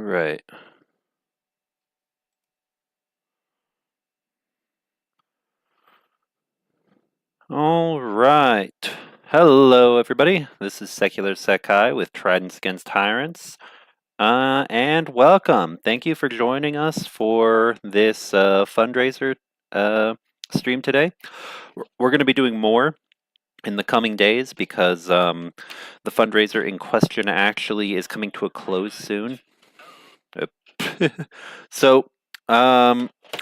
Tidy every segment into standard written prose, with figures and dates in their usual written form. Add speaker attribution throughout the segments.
Speaker 1: Right. All right. Hello, everybody. This is Secular Sekai with Tridents against Tyrants. And welcome. Thank you for joining us for this fundraiser stream today. We're going to be doing more in the coming days because the fundraiser in question actually is coming to a close soon. So,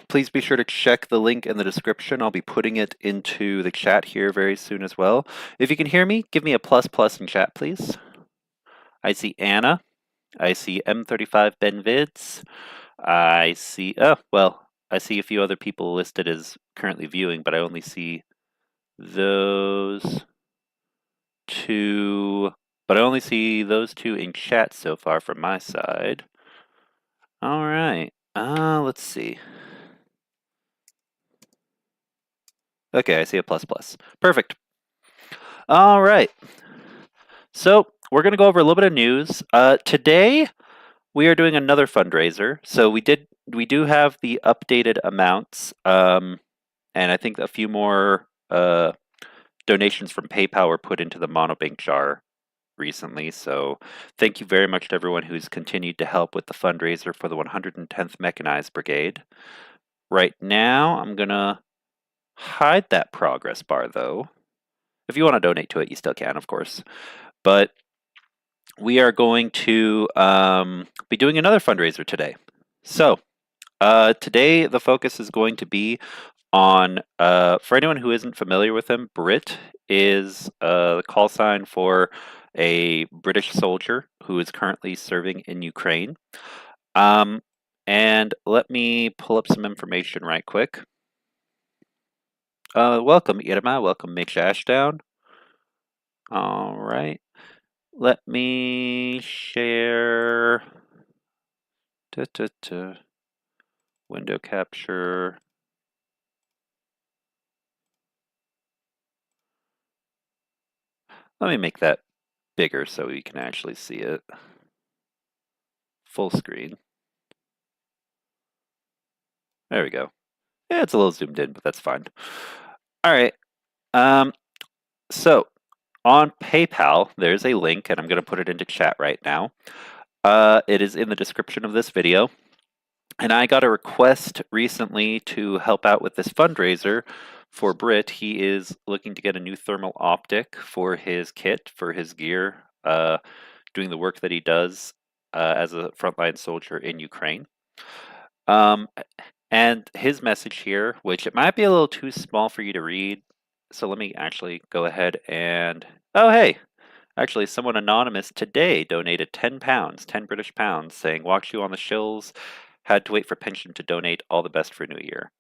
Speaker 1: please be sure to check the link in the description. I'll be putting it into the chat here very soon as well. If you can hear me, give me a plus plus in chat, please. I see Anna. I see M35 Benvids. I see, I see a few other people listed as currently viewing, but I only see those two. But I only see those two in chat so far from my side. All right. Let's see. Okay, I see a plus plus. Perfect. All right. So we're going to go over a little bit of news. Today we are doing another fundraiser. So we do have the updated amounts, and I think a few more donations from PayPal were put into the monobank jar recently. So thank you very much to everyone who's continued to help with the fundraiser for the 110th Mechanized Brigade. Right now, I'm gonna hide that progress bar though. If you want to donate to it, you still can, of course. But we are going to be doing another fundraiser today. So today the focus is going to be on, for anyone who isn't familiar with him, Brit is the call sign for a British soldier who is currently serving in Ukraine. And let me pull up some information right quick. Welcome, Irma. Welcome, Mitch Ashdown. All right. Let me share window capture. Let me make that bigger so we can actually see it. Full screen. There we go. Yeah, it's a little zoomed in, but that's fine. All right. So on PayPal, there's a link, and I'm going to put it into chat right now. It is in the description of this video. And I got a request recently to help out with this fundraiser for Brit. He is looking to get a new thermal optic for his kit, for his gear, doing the work that he does as a frontline soldier in Ukraine. And his message here, which it might be a little too small for you to read, so let me actually go ahead and... Oh, hey! Actually, someone anonymous today donated 10 pounds, 10 British pounds, saying, "Watch you on the shills, had to wait for pension to donate, all the best for New Year."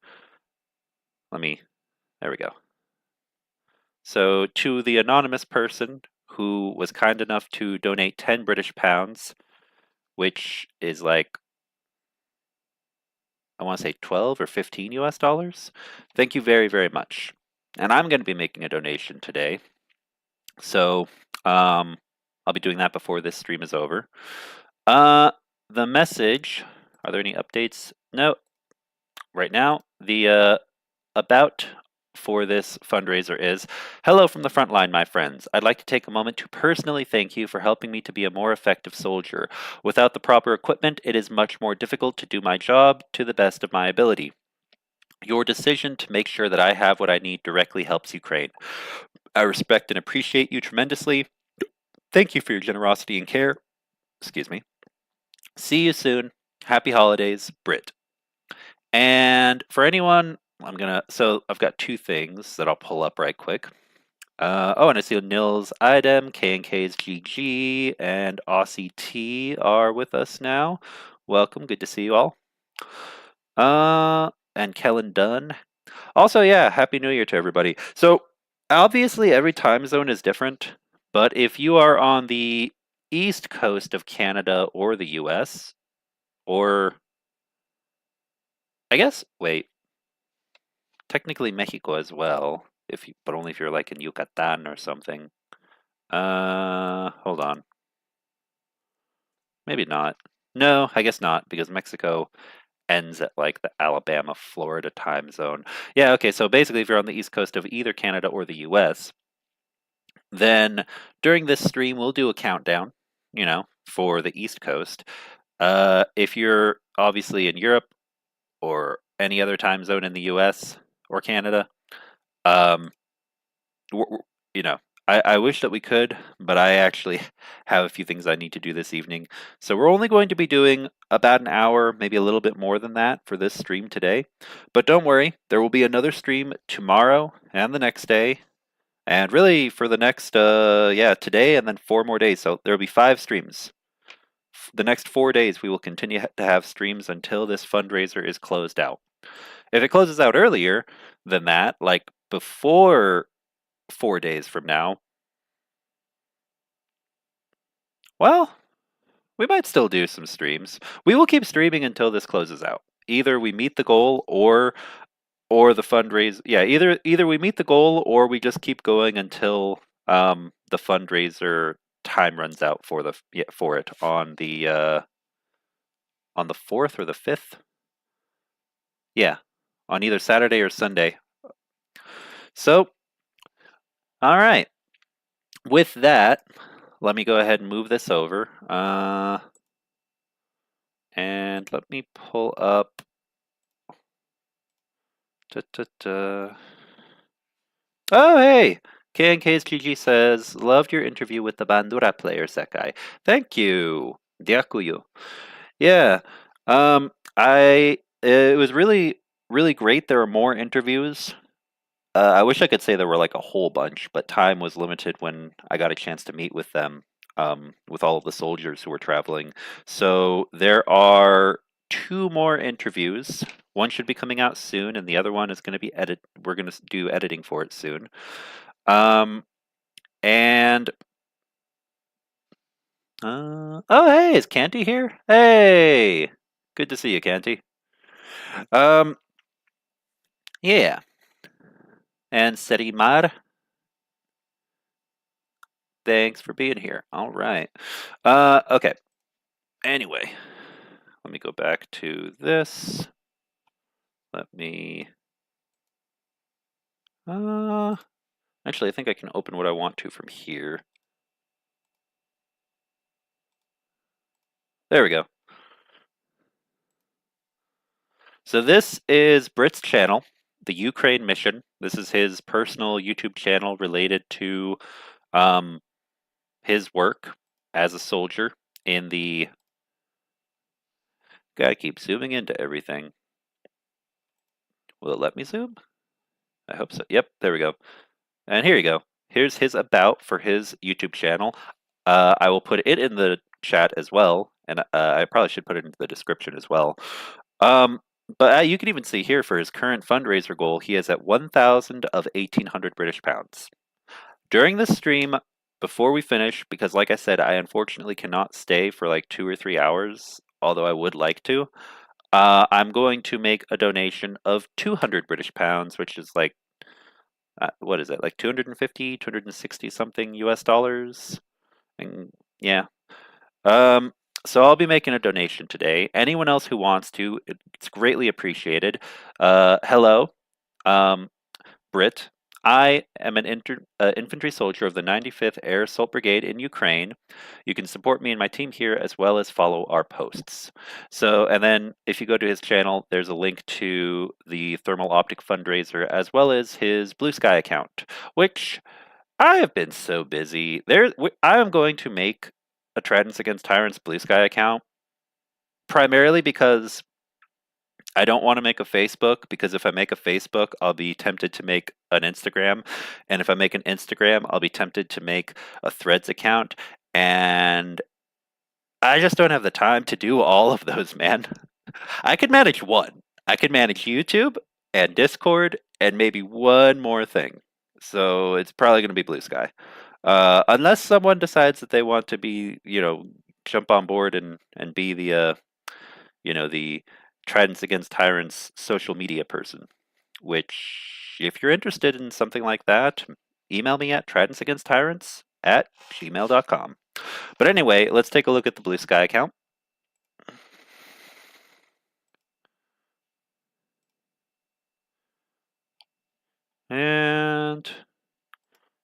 Speaker 1: There we go. So to the anonymous person who was kind enough to donate 10 British pounds, which is like, I want to say 12 or 15 US dollars, thank you very, very much. And I'm going to be making a donation today. So I'll be doing that before this stream is over. The message, are there any updates? No. Right now, the about for this fundraiser is, "Hello from the front line, my friends. I'd like to take a moment to personally thank you for helping me to be a more effective soldier. Without the proper equipment, it is much more difficult to do my job to the best of my ability. Your decision to make sure that I have what I need directly helps Ukraine. I respect and appreciate you tremendously. Thank you for your generosity and care. Excuse me. See you soon. Happy holidays, Brit." And for anyone, so I've got two things that I'll pull up right quick. And I see Nils Idem, K&K's GG, and Aussie T are with us now. Welcome, good to see you all. And Kellen Dunn. Also, yeah, Happy New Year to everybody. So, obviously, every time zone is different, but if you are on the east coast of Canada or the US, or I guess, wait, technically Mexico as well, but only if you're like in Yucatan or something. Hold on. Maybe not. No, I guess not, because Mexico ends at like the Alabama, Florida time zone. Yeah, okay, so basically if you're on the east coast of either Canada or the US, then during this stream we'll do a countdown, for the east coast. If you're obviously in Europe or any other time zone in the US or Canada, um, w- w- you know, I wish that we could, but I actually have a few things I need to do this evening. So we're only going to be doing about an hour, maybe a little bit more than that for this stream today. But don't worry, there will be another stream tomorrow and the next day. And really for the next, yeah, today and then 4 more days. So there'll be 5 streams. The next 4 days, we will continue to have streams until this fundraiser is closed out. If it closes out earlier than that, like before 4 days from now, well, we might still do some streams. We will keep streaming until this closes out. Either we meet the goal or the fundraiser. Yeah, either we meet the goal or we just keep going until the fundraiser time runs out for it on the 4th or the 5th. Yeah, on either Saturday or Sunday. So, all right. With that, let me go ahead and move this over. And let me pull up. Oh, hey! KNK's GG says, loved your interview with the Bandura player, Sekai. Thank you. Dyakuyu. Yeah. It was really, really great. There were more interviews. I wish I could say there were like a whole bunch, but time was limited when I got a chance to meet with them, with all of the soldiers who were traveling. So there are 2 more interviews. One should be coming out soon, and the other one is going to be We're going to do editing for it soon. And oh, hey, is Canty here? Hey, good to see you, Canty. Yeah, and Serimar, thanks for being here. All right. Okay. Anyway, let me go back to this. Let me. Actually, I think I can open what I want to from here. There we go. So this is Brit's channel, the Ukraine mission. This is his personal YouTube channel related to his work as a soldier in the. Gotta keep zooming into everything. Will it let me zoom? I hope so. Yep, there we go. And here you go. Here's his about for his YouTube channel. I will put it in the chat as well, and I probably should put it into the description as well. But you can even see here for his current fundraiser goal, he is at 1,000 of 1,800 British pounds. During this stream, before we finish, because like I said, I unfortunately cannot stay for like 2 or 3 hours, although I would like to. I'm going to make a donation of 200 British pounds, which is like, what is it, like 250, 260 something US dollars? And yeah. So I'll be making a donation today. Anyone else who wants to, it's greatly appreciated. Hello, Brit. I am an infantry soldier of the 95th Air Assault Brigade in Ukraine. You can support me and my team here as well as follow our posts. So, and then if you go to his channel, there's a link to the Thermal Optic fundraiser as well as his Blue Sky account, which I have been so busy. I am going to make a Tridents Against Tyrants Blue Sky account primarily because I don't want to make a Facebook, because if I make a Facebook, I'll be tempted to make an Instagram. And if I make an Instagram, I'll be tempted to make a Threads account. And I just don't have the time to do all of those, man. I could manage one. I could manage YouTube and Discord and maybe one more thing. So it's probably going to be Blue Sky. Unless someone decides that they want to be, jump on board and be the Tridents Against Tyrants social media person, which, if you're interested in something like that, email me at tridentsagainsttyrants@gmail.com. But anyway, let's take a look at the Blue Sky account.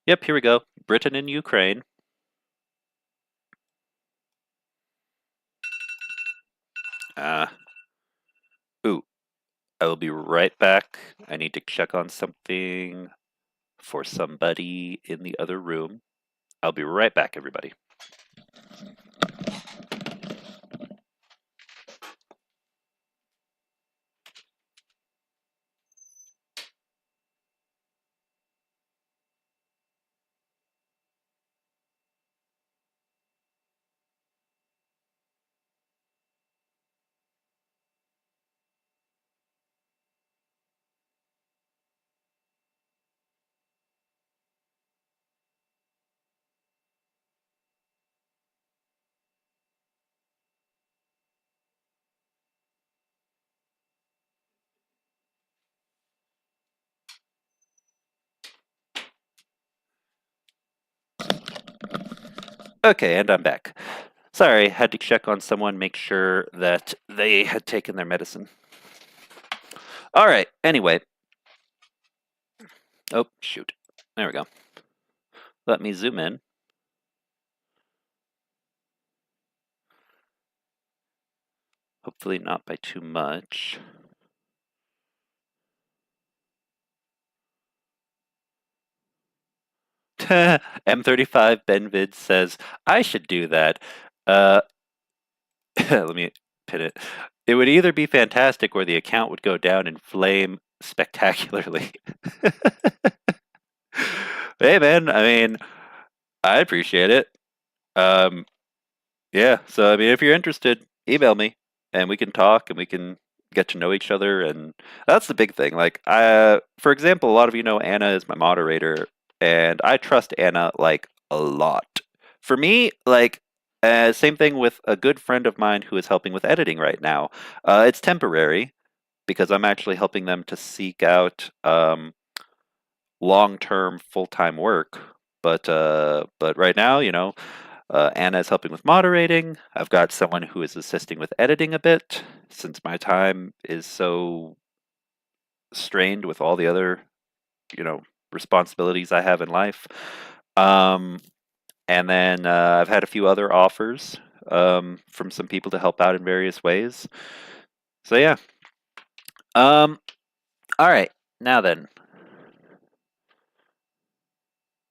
Speaker 1: Yep, here we go. Britain and Ukraine. Uh, ooh, I will be right back. I need to check on something for somebody in the other room. I'll be right back, everybody. Okay, and I'm back. Sorry, had to check on someone, make sure that they had taken their medicine. All right, anyway. Oh, shoot. There we go. Let me zoom in. Hopefully not by too much. M35 Benvid says, I should do that. Let me pin it. It would either be fantastic or the account would go down in flame spectacularly. Hey, man, I mean, I appreciate it. Um, yeah, so I mean, if you're interested, email me and we can talk and we can get to know each other. And that's the big thing. Like, for example, a lot of you know Anna is my moderator, and I trust Anna like a lot. For me, like, same thing with a good friend of mine who is helping with editing right now. It's temporary because I'm actually helping them to seek out long-term full-time work. But right now, Anna is helping with moderating. I've got someone who is assisting with editing a bit, since my time is so strained with all the other, you know, responsibilities I have in life. Um, and then I've had a few other offers from some people to help out in various ways. So yeah. All right. Now then.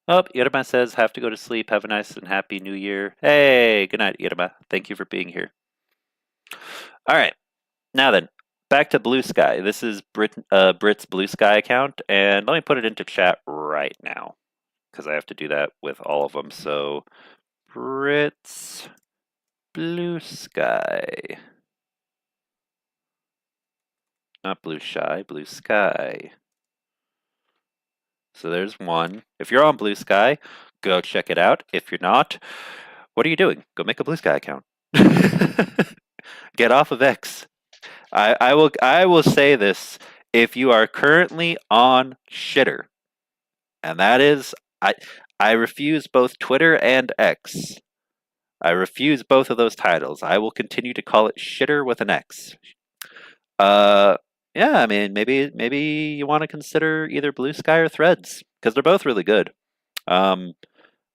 Speaker 1: Oh, Irma says, have to go to sleep. Have a nice and happy new year. Hey, good night, Irma. Thank you for being here. All right. Now then, back to Blue Sky. This is Brit's Blue Sky account, and let me put it into chat right now because I have to do that with all of them. So, Brit's Blue Sky. Not Blue Shy, Blue Sky. So there's one. If you're on Blue Sky, go check it out. If you're not, what are you doing? Go make a Blue Sky account. Get off of X. I will say this. If you are currently on Shitter, and that is I refuse both Twitter and X. I refuse both of those titles. I will continue to call it Shitter with an X. Uh yeah, I mean maybe you want to consider either Blue Sky or Threads because they're both really good. Um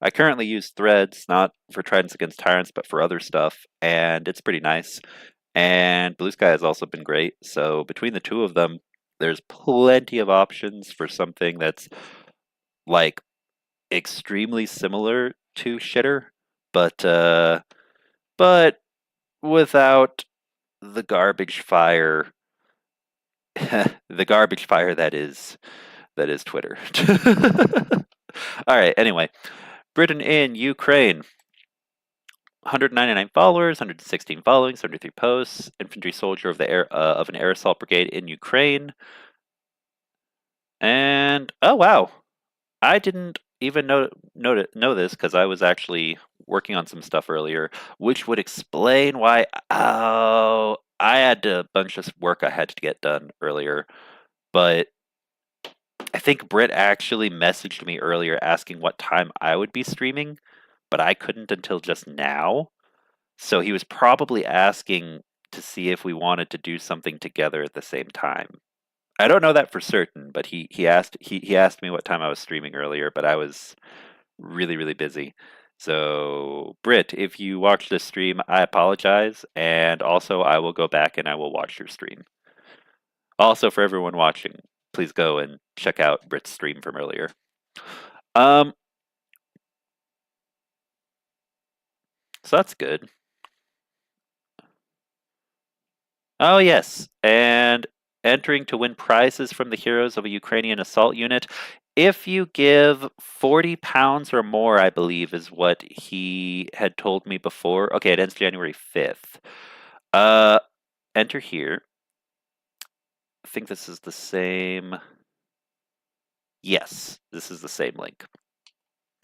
Speaker 1: I currently use Threads not for Tridents against Tyrants but for other stuff and it's pretty nice. And Blue Sky has also been great. So between the two of them, there's plenty of options for something that's like extremely similar to Shitter, but without the garbage fire, the garbage fire that is Twitter. All right. Anyway, Britain in Ukraine. 199 followers, 116 followings, 73 posts. Infantry soldier of the air of an air assault brigade in Ukraine. And oh wow, I didn't even know this because I was actually working on some stuff earlier, which would explain why. Oh, I had a bunch of work I had to get done earlier, but I think Brit actually messaged me earlier asking what time I would be streaming, but I couldn't until just now. So he was probably asking to see if we wanted to do something together at the same time. I don't know that for certain, but he asked me what time I was streaming earlier, but I was really, really busy. So, Brit, if you watch this stream, I apologize, and also I will go back and I will watch your stream. Also, for everyone watching, please go and check out Brit's stream from earlier. Um, so that's good. Oh yes, and entering to win prizes from the heroes of a Ukrainian assault unit. If you give 40 pounds or more, I believe is what he had told me before. Okay, it ends January 5th. Uh, enter here. I think this is the same. Yes, this is the same link.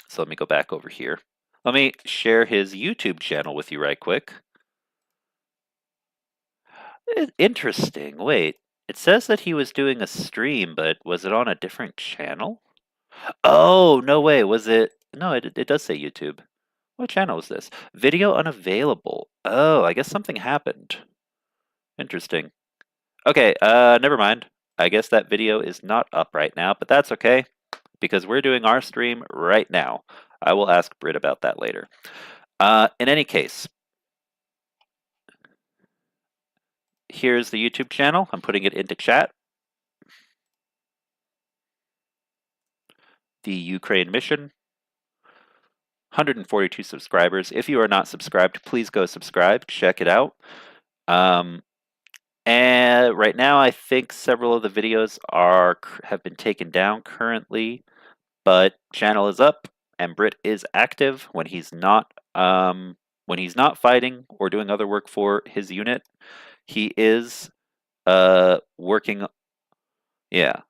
Speaker 1: So let me go back over here. Let me share his YouTube channel with you right quick. Interesting. Wait, it says that he was doing a stream, but was it on a different channel? Oh, no way. Was it? No, it does say YouTube. What channel is this? Video unavailable. Oh, I guess something happened. Interesting. Okay, never mind. I guess that video is not up right now, but that's okay because we're doing our stream right now. I will ask Brit about that later. In any case, here's the YouTube channel. I'm putting it into chat. The Ukraine mission. 142 subscribers. If you are not subscribed, please go subscribe. Check it out. And right now, I think several of the videos have been taken down currently, but channel is up and Brit is active when he's not fighting or doing other work for his unit. He is working. Yeah,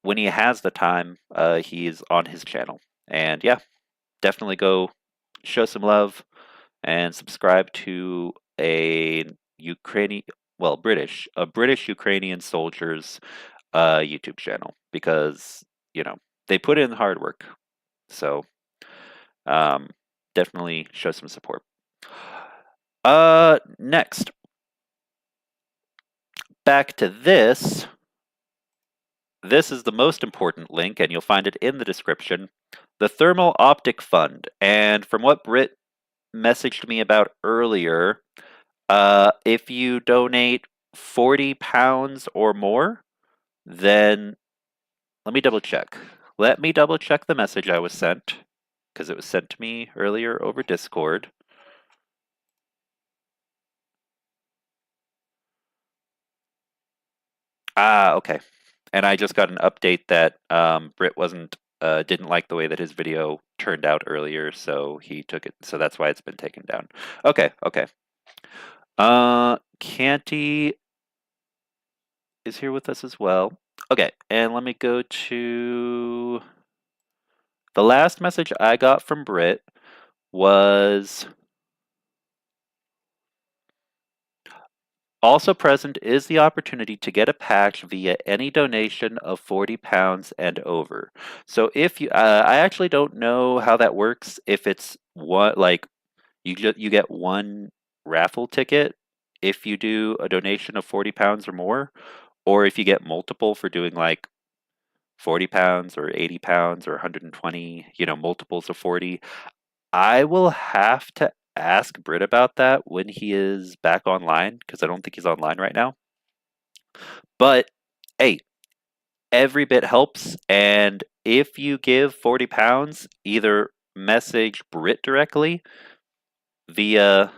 Speaker 1: when he has the time, he is on his channel. And yeah, definitely go show some love and subscribe to a Ukrainian, well, a British Ukrainian soldiers YouTube channel because they put in hard work. So definitely show some support. Next, back to this. This is the most important link, and you'll find it in the description. The Thermal Optic Fund. And from what Brit messaged me about earlier, if you donate 40 pounds or more, then let me double check. Let me double check the message I was sent because it was sent to me earlier over Discord. Ah, okay. And I just got an update that Brit didn't like the way that his video turned out earlier, so he took it. So that's why it's been taken down. Okay, okay. Canty is here with us as well. Okay, and let me go to the last message I got from Brit was also present is the opportunity to get a patch via any donation of 40 pounds and over. So if you, I actually don't know how that works. If it's what like you get one raffle ticket if you do a donation of 40 pounds or more, or if you get multiple for doing like 40 pounds or 80 pounds or 120, multiples of 40. I will have to ask Brit about that when he is back online because I don't think he's online right now. But hey, every bit helps. And if you give 40 pounds, either message Brit directly via.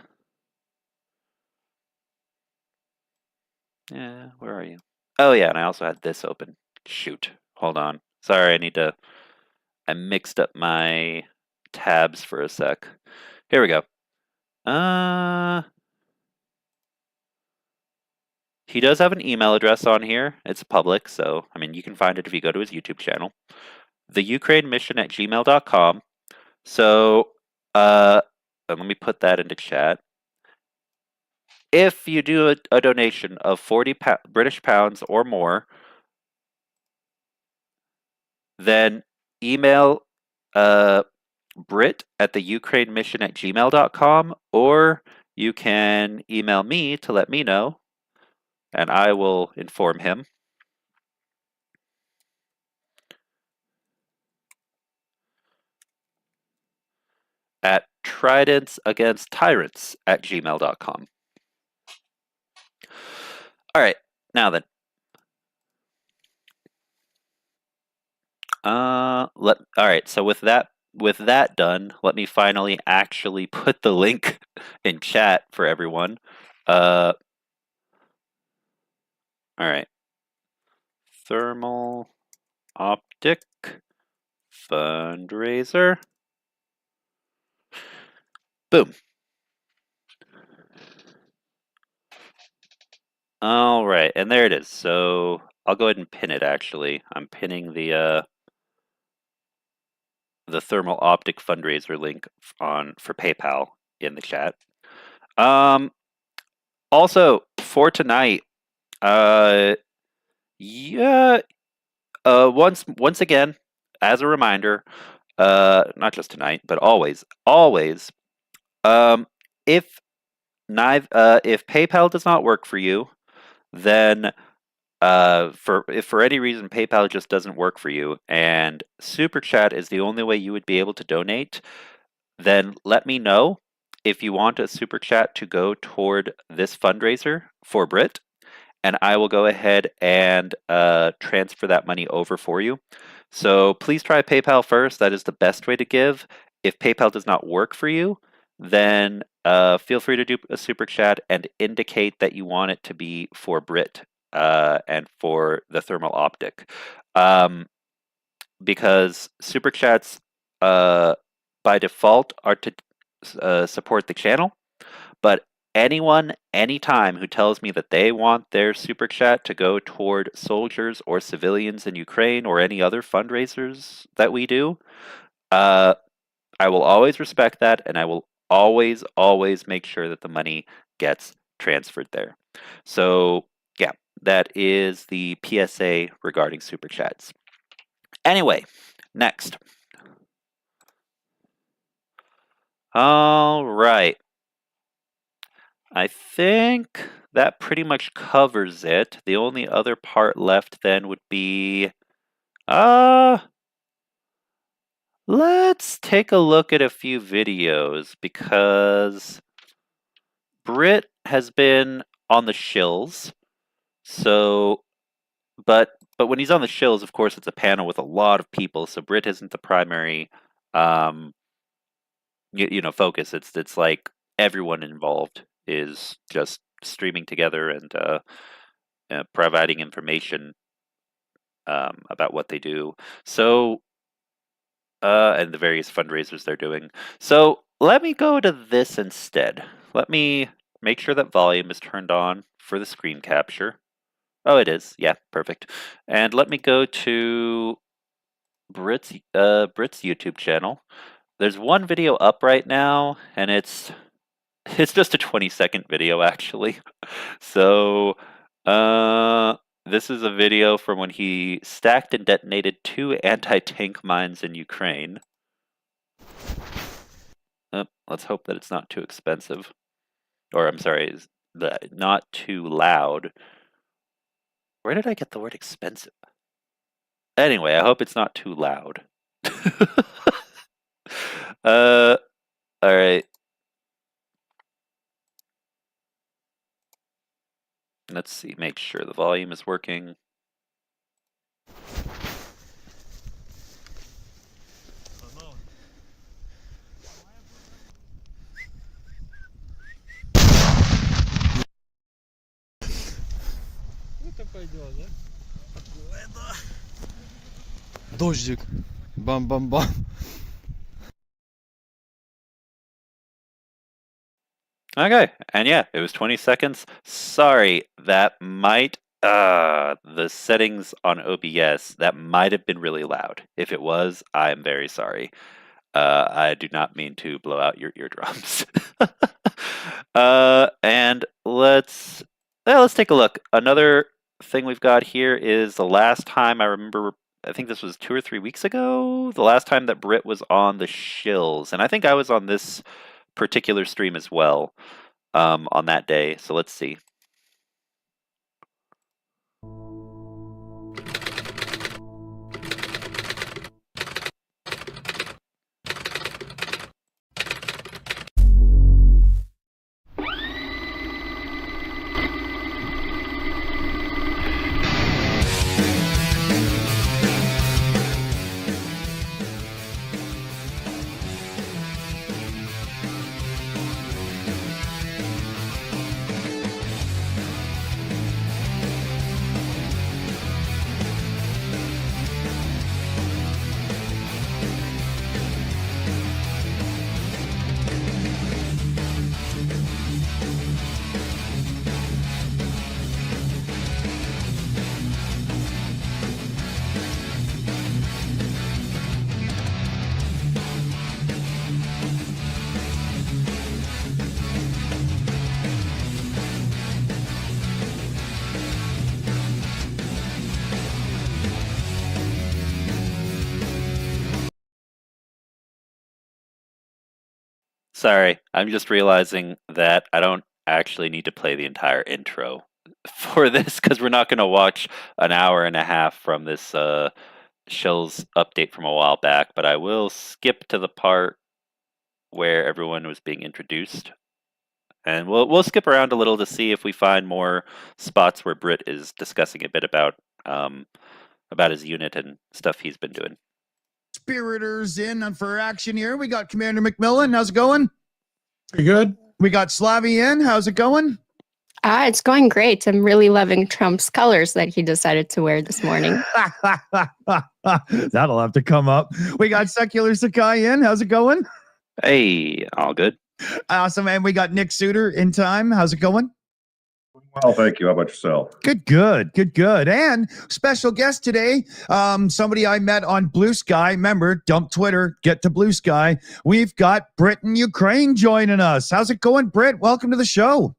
Speaker 1: Yeah, where are you? Oh, yeah, and I also had this open. Shoot. Hold on. Sorry, I mixed up my tabs for a sec. Here we go. He does have an email address on here. It's public, so I mean you can find it if you go to his YouTube channel. The Ukraine mission at gmail.com. So let me put that into chat. If you do a donation of 40 British pounds or more, then email Brit at the Ukraine mission at gmail.com, or you can email me to let me know, and I will inform him. at tridentsagainst-tyrants@gmail.com. All right, now then. All right, so with that done, let me finally actually put the link in chat for everyone. All right. Thermal optic fundraiser. Boom. All right, and there it is. So I'll go ahead and pin it. Actually, I'm pinning the thermal optic fundraiser link for PayPal in the chat. Also for tonight, yeah, once again, as a reminder, not just tonight, but always, if if PayPal does not work for you, then if for any reason PayPal just doesn't work for you and Super Chat is the only way you would be able to donate, then let me know if you want a Super Chat to go toward this fundraiser for Brit, and I will go ahead and transfer that money over for you. So please try PayPal first. That is the best way to give. If PayPal does not work for you, then feel free to do a Super Chat and indicate that you want it to be for Brit and for the thermal optic. Because Super Chats by default are to support the channel, but anyone, anytime who tells me that they want their Super Chat to go toward soldiers or civilians in Ukraine or any other fundraisers that we do, I will always respect that, and I will always make sure that the money gets transferred there. So, yeah, that is the PSA regarding Super Chats. Anyway, next. All right. I think that pretty much covers it. The only other part left then would be, let's take a look at a few videos because Brit has been on the shills. So, but when he's on the shills, of course, it's a panel with a lot of people. So Brit isn't the primary, um, focus. It's like everyone involved is just streaming together and providing information about what they do. So, and the various fundraisers they're doing. So let me go to this instead. Let me make sure that volume is turned on for the screen capture. Oh, it is. Yeah, perfect. And let me go to Brit's YouTube channel. There's one video up right now, and it's just a 20-second video actually. So, this is a video from when he stacked and detonated 2 anti-tank mines in Ukraine. Let's hope that it's not too expensive. Or, I'm sorry, not too loud. Where did I get the word expensive? Anyway, I hope it's not too loud. Alright. Let's see, make sure the volume is working.
Speaker 2: Дождик. Бам-бам-бам.
Speaker 1: Okay, and yeah, it was 20 seconds. Sorry, that might, the settings on OBS, that might have been really loud. If it was, I'm very sorry. I do not mean to blow out your eardrums. And let's take a look. Another thing we've got here is the last time I remember, I think this was 2 or 3 weeks ago, the last time that Brit was on the shills, and I think I was on this particular stream as well on that day. So let's see. Sorry, I'm just realizing that I don't actually need to play the entire intro for this because we're not going to watch an hour and a half from this Shell's update from a while back, but I will skip to the part where everyone was being introduced. And we'll skip around a little to see if we find more spots where Brit is discussing a bit um, about his unit and stuff he's been doing.
Speaker 2: Spiriters in for action here. We got Commander McMillan. How's it going?
Speaker 3: Pretty good.
Speaker 2: We got Slavy in. How's it going?
Speaker 4: It's going great. I'm really loving Trump's colors that he decided to wear this morning.
Speaker 2: That'll have to come up. We got Secular Sakai in. How's it going?
Speaker 1: Hey, all good.
Speaker 2: Awesome. And we got Nick Suter in time. How's it going?
Speaker 3: Well, thank you. How about yourself?
Speaker 2: Good. And special guest today, somebody I met on Blue Sky. Remember, dump Twitter, get to Blue Sky. We've got Brit in Ukraine joining us. How's it going, Brit? Welcome to the show.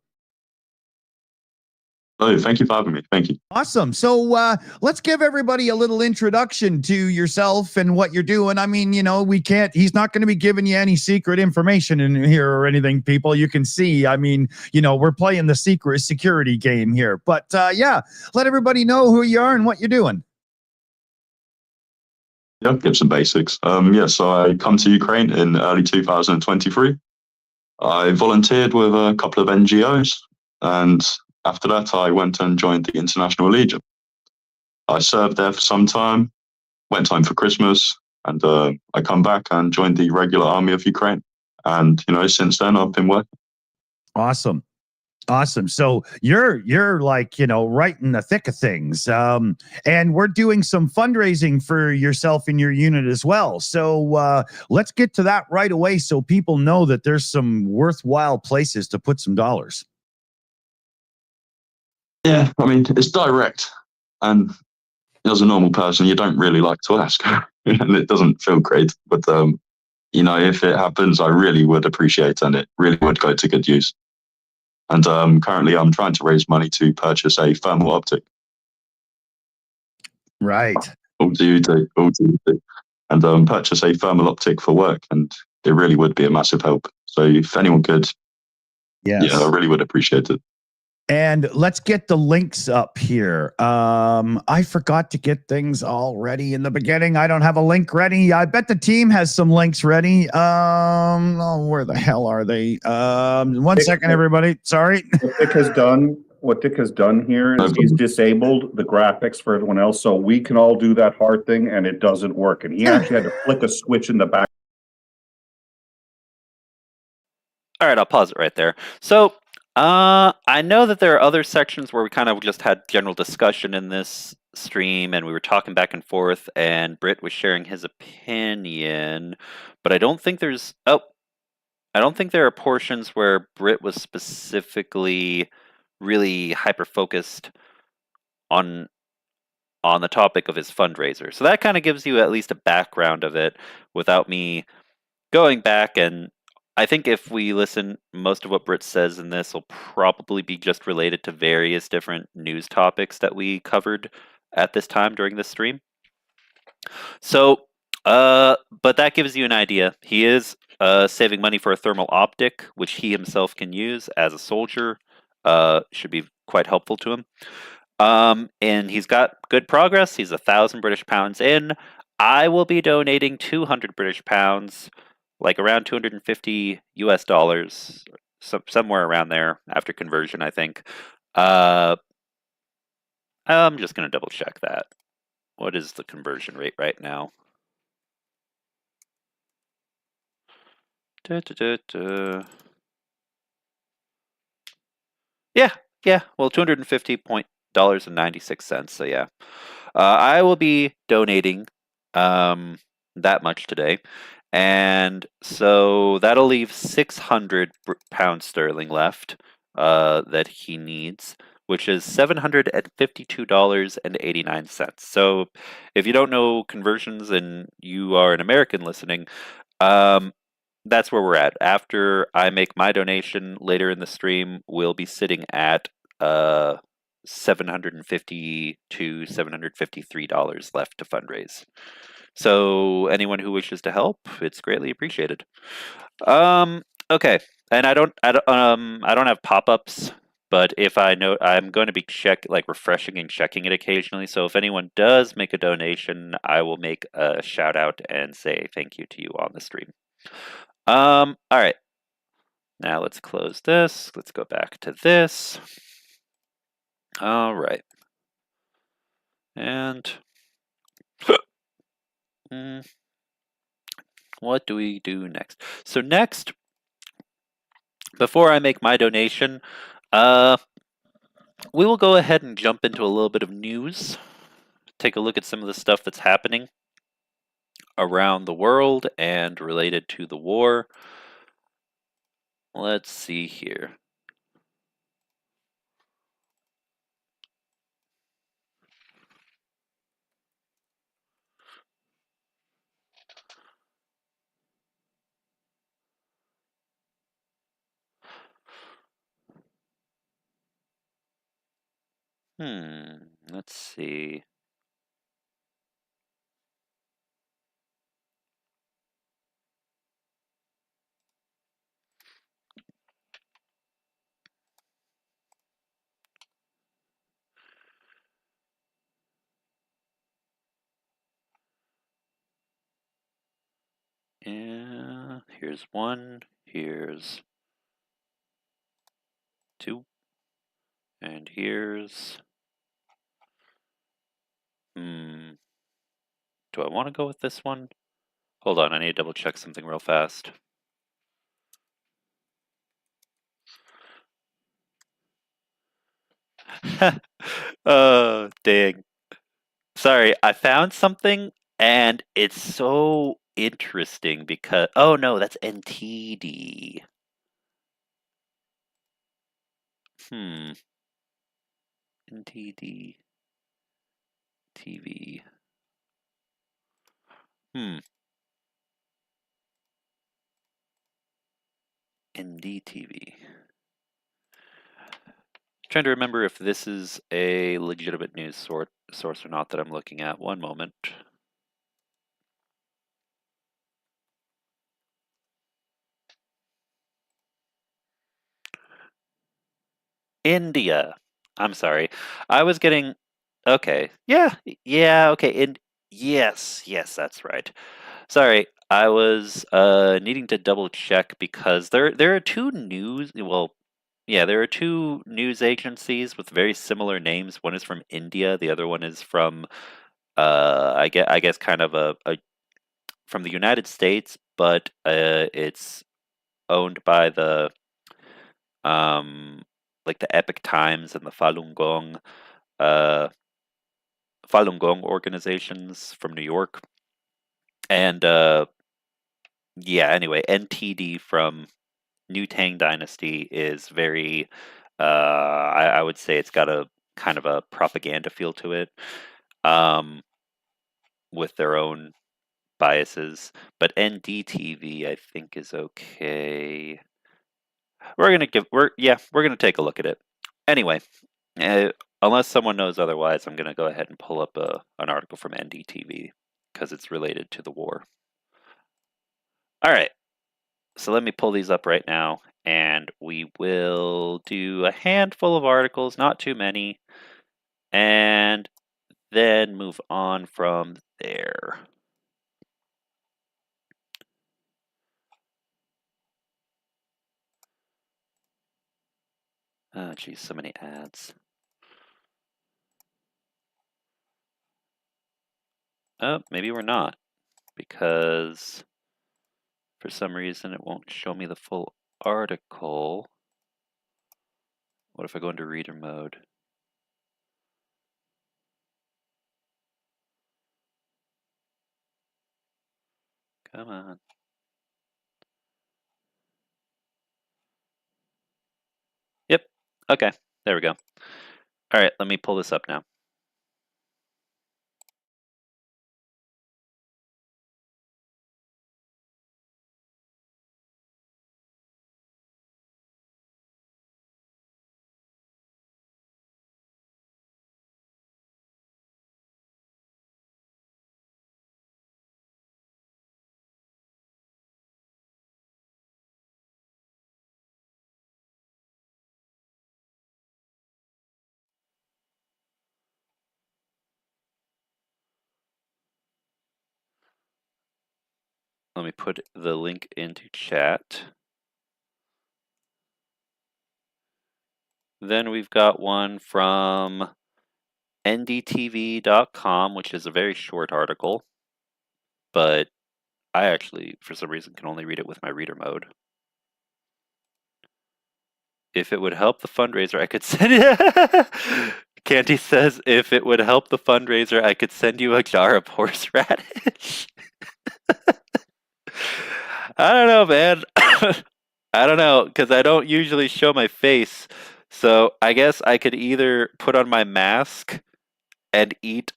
Speaker 5: Oh, thank you for having me. Thank you.
Speaker 2: Awesome. So let's give everybody a little introduction to yourself and what you're doing. I mean, he's not going to be giving you any secret information in here or anything, people. You can see, we're playing the secret security game here. But yeah, let everybody know who you are and what you're doing.
Speaker 5: Yeah, give some basics. So I come to Ukraine in early 2023. I volunteered with a couple of NGOs, and after that, I went and joined the International Legion. I served there for some time, went home for Christmas, and I come back and joined the regular army of Ukraine. And, since then I've been working.
Speaker 2: Awesome. So you're like, right in the thick of things. And we're doing some fundraising for yourself and your unit as well. So let's get to that right away so people know that there's some worthwhile places to put some dollars.
Speaker 5: Yeah, it's direct. And as a normal person, you don't really like to ask. And it doesn't feel great. But, if it happens, I really would appreciate it, and it really would go to good use. And currently, I'm trying to raise money to purchase a thermal optic.
Speaker 2: Right.
Speaker 5: All to you too. And purchase a thermal optic for work. And it really would be a massive help. So if anyone could,
Speaker 2: yes.
Speaker 5: Yeah, I really would appreciate it.
Speaker 2: And let's get the links up here. I forgot to get things all ready in the beginning. I don't have a link ready. I bet the team has some links ready. Where the hell are they? One second, everybody. Sorry.
Speaker 3: What Dick has done here is he's disabled the graphics for everyone else, so we can all do that hard thing, and it doesn't work. And he actually had to flick a switch in the back.
Speaker 1: All right, I'll pause it right there. So I know that there are other sections where we kind of just had general discussion in this stream, and we were talking back and forth, and Brit was sharing his opinion, but I don't think there are portions where Brit was specifically really hyper-focused on the topic of his fundraiser. So that kind of gives you at least a background of it without me going back, and I think if we listen, most of what Brit says in this will probably be just related to various different news topics that we covered at this time during this stream. So, but that gives you an idea. He is saving money for a thermal optic, which he himself can use as a soldier. Should be quite helpful to him. And he's got good progress. He's 1,000 British pounds in. I will be donating 200 British pounds, like around $250 US, somewhere around there after conversion, I think. I'm just going to double check that. What is the conversion rate right now? Yeah. Well, $250.96. So yeah, I will be donating that much today. And so that'll leave 600 pounds sterling left that he needs, which is $752.89. So if you don't know conversions and you are an American listening, that's where we're at. After I make my donation later in the stream, we'll be sitting at $750 to $753 left to fundraise. So anyone who wishes to help, it's greatly appreciated. Okay, and I don't have pop-ups, but if I know, I'm going to be refreshing and checking it occasionally. So if anyone does make a donation, I will make a shout out and say thank you to you on the stream. All right. Now let's close this. Let's go back to this. All right. And what do we do next? So next, before I make my donation, we will go ahead and jump into a little bit of news. Take a look at some of the stuff that's happening around the world and related to the war. Let's see here. Let's see. Yeah, here's one, here's two, and here's... Do I want to go with this one? Hold on, I need to double check something real fast. Dang. Sorry, I found something and it's so interesting because... Oh no, that's NTD. NTD TV. NDTV. Trying to remember if this is a legitimate news source or not that I'm looking at. One moment. India. I'm sorry. I was getting... Okay. Yeah. Yeah. Okay. Yes. Yes, that's right. Sorry. I was needing to double check because there are two news... Well, yeah, there are two news agencies with very similar names. One is from India. The other one is from I guess kind of a from the United States, but it's owned by the like the Epic Times and the uh, Falun Gong organizations from New York, and yeah. Anyway, NTD from New Tang Dynasty is very. I would say it's got a kind of a propaganda feel to it, with their own biases. But NDTV, I think, is okay. We're gonna take a look at it. Anyway, uh, unless someone knows otherwise, I'm gonna go ahead and pull up an article from NDTV because it's related to the war. All right, so let me pull these up right now, and we will do a handful of articles, not too many, and then move on from there. Oh, geez, so many ads. Oh, maybe we're not, because for some reason it won't show me the full article. What if I go into reader mode? Come on. Yep. Okay. There we go. All right, let me pull this up now. Let me put the link into chat. Then we've got one from ndtv.com, which is a very short article, but I actually, for some reason, can only read it with my reader mode. If it would help the fundraiser, I could send Canty says, if it would help the fundraiser, I could send you a jar of horseradish. I don't know, man. I don't know, because I don't usually show my face. So I guess I could either put on my mask and eat,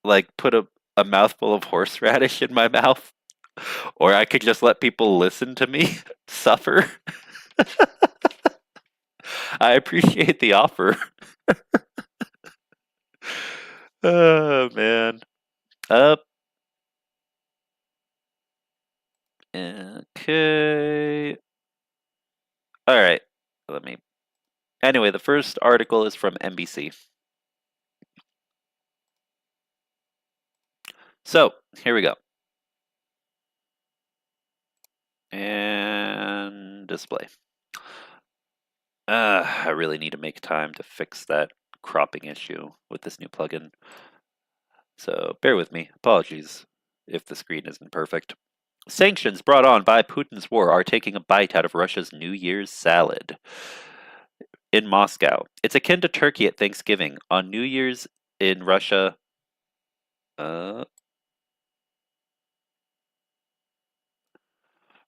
Speaker 1: like, put a mouthful of horseradish in my mouth, or I could just let people listen to me suffer. I appreciate the offer. Oh, man. Up. Okay. All right. Let me. Anyway, the first article is from NBC. So, here we go. And display. I really need to make time to fix that cropping issue with this new plugin. So bear with me. Apologies if the screen isn't perfect. Sanctions brought on by Putin's war are taking a bite out of Russia's New Year's salad. In Moscow, it's akin to turkey at Thanksgiving. On New Year's in Russia,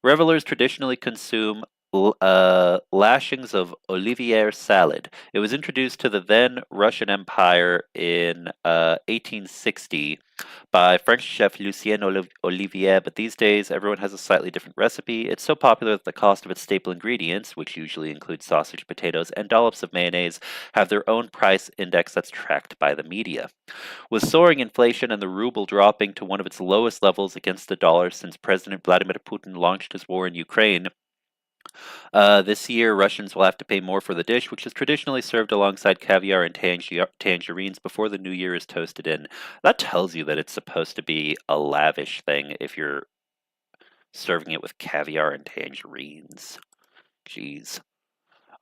Speaker 1: revelers traditionally consume lashings of Olivier salad. It was introduced to the then Russian Empire in 1860 by French chef Lucien Olivier, but these days everyone has a slightly different recipe. It's so popular that the cost of its staple ingredients, which usually include sausage, potatoes, and dollops of mayonnaise, have their own price index that's tracked by the media. With soaring inflation and the ruble dropping to one of its lowest levels against the dollar since President Vladimir Putin launched his war in Ukraine, this year, Russians will have to pay more for the dish, which is traditionally served alongside caviar and tangerines before the new year is toasted in. That tells you that it's supposed to be a lavish thing if you're serving it with caviar and tangerines. Jeez.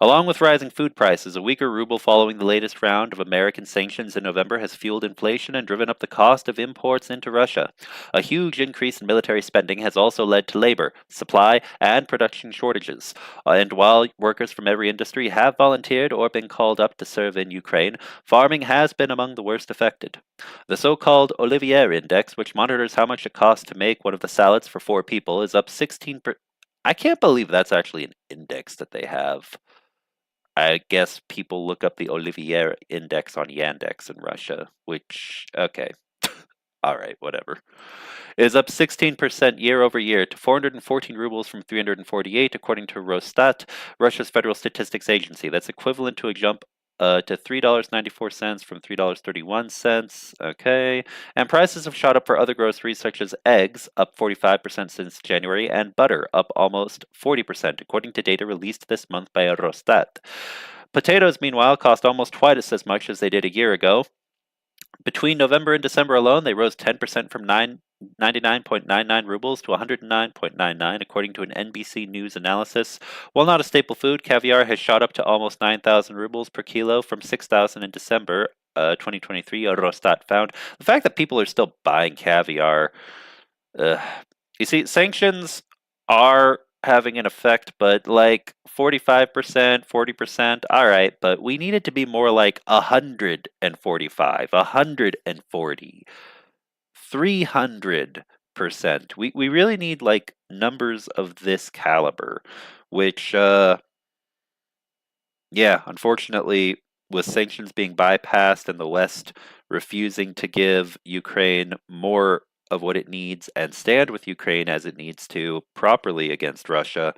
Speaker 1: Along with rising food prices, a weaker ruble following the latest round of American sanctions in November has fueled inflation and driven up the cost of imports into Russia. A huge increase in military spending has also led to labor, supply, and production shortages. And while workers from every industry have volunteered or been called up to serve in Ukraine, farming has been among the worst affected. The so-called Olivier Index, which monitors how much it costs to make one of the salads for 4 people, is up 16%. I can't believe that's actually an index that they have. I guess people look up the Olivier index on Yandex in Russia, which, okay. All right, whatever. Is up 16% year over year to 414 rubles from 348, according to Rosstat, Russia's federal statistics agency. That's equivalent to a jump to $3.94 from $3.31. Okay. And prices have shot up for other groceries such as eggs, up 45% since January, and butter, up almost 40%, according to data released this month by Rosstat. Potatoes, meanwhile, cost almost twice as much as they did a year ago. Between November and December alone, they rose 10% from 99.99 rubles to 109.99, according to an NBC News analysis. While not a staple food, caviar has shot up to almost 9,000 rubles per kilo from 6,000 in December 2023, Eurostat found. The fact that people are still buying caviar, you see, sanctions are having an effect, but like 45%, 40%, all right, but we need it to be more like 145, 140, 300%. We really need like numbers of this caliber, which, yeah, unfortunately, with sanctions being bypassed and the West refusing to give Ukraine more of what it needs and stand with Ukraine as it needs to properly against Russia.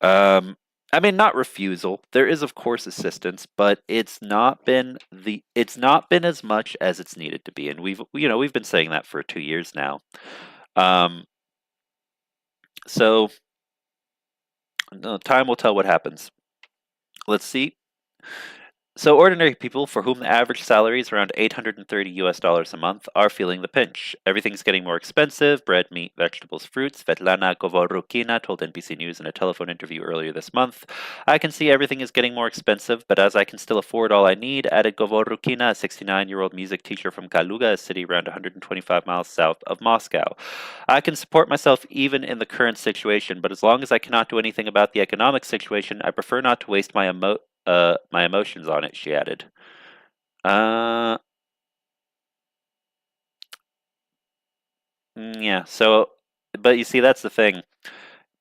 Speaker 1: I mean, not refusal. There is, of course, assistance, but it's not been as much as it's needed to be, and we've been saying that for 2 years now. So time will tell what happens. Let's see. So ordinary people for whom the average salary is around 830 US dollars a month are feeling the pinch. Everything's getting more expensive: bread, meat, vegetables, fruits. Svetlana Govorukina told NBC News in a telephone interview earlier this month. I can see everything is getting more expensive, but as I can still afford all I need, added Govorukina, a 69-year-old music teacher from Kaluga, a city around 125 miles south of Moscow. I can support myself even in the current situation, but as long as I cannot do anything about the economic situation, I prefer not to waste my emotions on it, she added. Uh, yeah, so, but you see, that's the thing.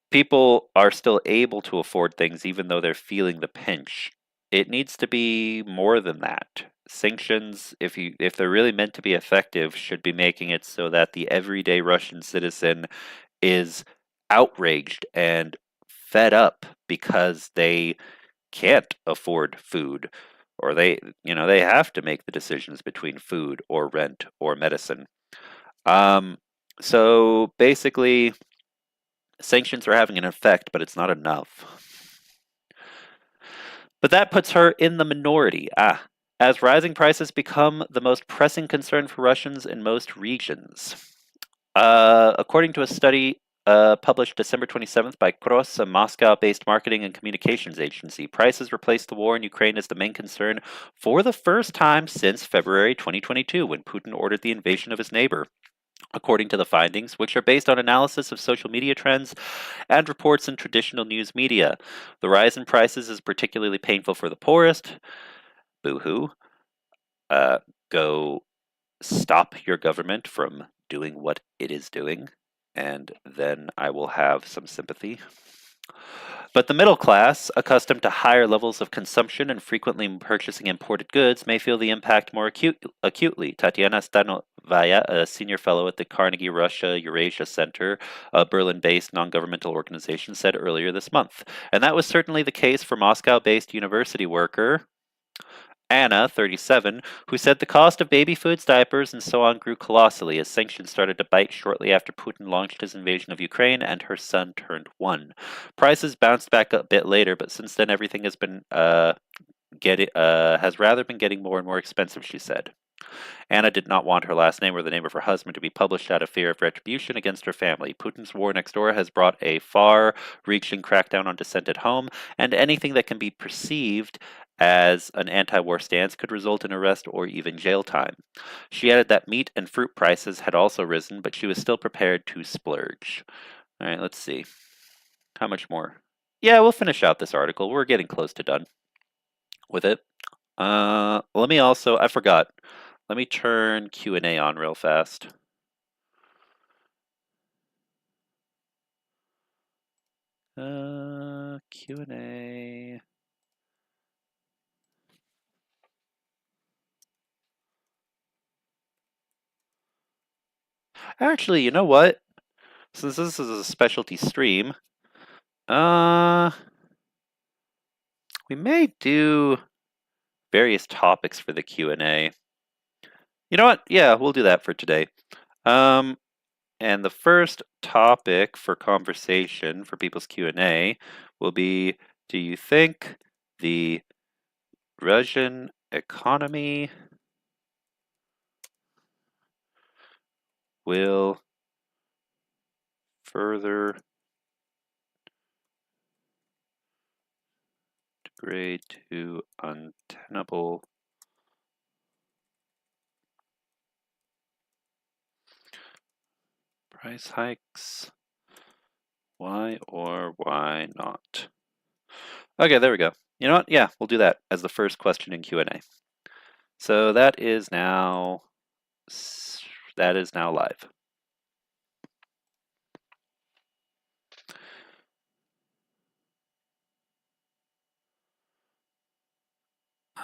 Speaker 1: People are still able to afford things even though they're feeling the pinch. It needs to be more than that. Sanctions, if they're really meant to be effective, should be making it so that the everyday Russian citizen is outraged and fed up because they can't afford food, or they have to make the decisions between food or rent or medicine. um so basically, sanctions are having an effect, but it's not enough. But that puts her in the minority, as rising prices become the most pressing concern for Russians in most regions. According to a study published December 27th by Cross, a Moscow-based marketing and communications agency, prices replaced the war in Ukraine as the main concern for the first time since February 2022, when Putin ordered the invasion of his neighbor. According to the findings, which are based on analysis of social media trends and reports in traditional news media, the rise in prices is particularly painful for the poorest. Boo-hoo. Go stop your government from doing what it is doing, and then I will have some sympathy. But the middle class, accustomed to higher levels of consumption and frequently purchasing imported goods, may feel the impact more acutely. Tatiana Stanovaya, a senior fellow at the Carnegie Russia Eurasia Center, a Berlin-based non-governmental organization, said earlier this month. And that was certainly the case for Moscow-based university worker Anna, 37, who said the cost of baby foods, diapers, and so on grew colossally as sanctions started to bite shortly after Putin launched his invasion of Ukraine and her son turned 1. Prices bounced back a bit later, but since then everything has rather been getting more and more expensive, she said. Anna did not want her last name or the name of her husband to be published out of fear of retribution against her family. Putin's war next door has brought a far-reaching crackdown on dissent at home, and anything that can be perceived as an anti-war stance could result in arrest or even jail time. She added that meat and fruit prices had also risen, but she was still prepared to splurge. All right, let's see. How much more? Yeah, we'll finish out this article. We're getting close to done with it. Let me also, I forgot. Let me turn Q&A on real fast. Q&A. Actually, you know what? Since this is a specialty stream, we may do various topics for the Q&A. You know what? Yeah, we'll do that for today. And the first topic for conversation for people's Q&A will be, do you think the Russian economy will further degrade to untenable price hikes? Why or why not? Okay, there we go. You know what? Yeah, we'll do that as the first question in Q&A. So that is now live.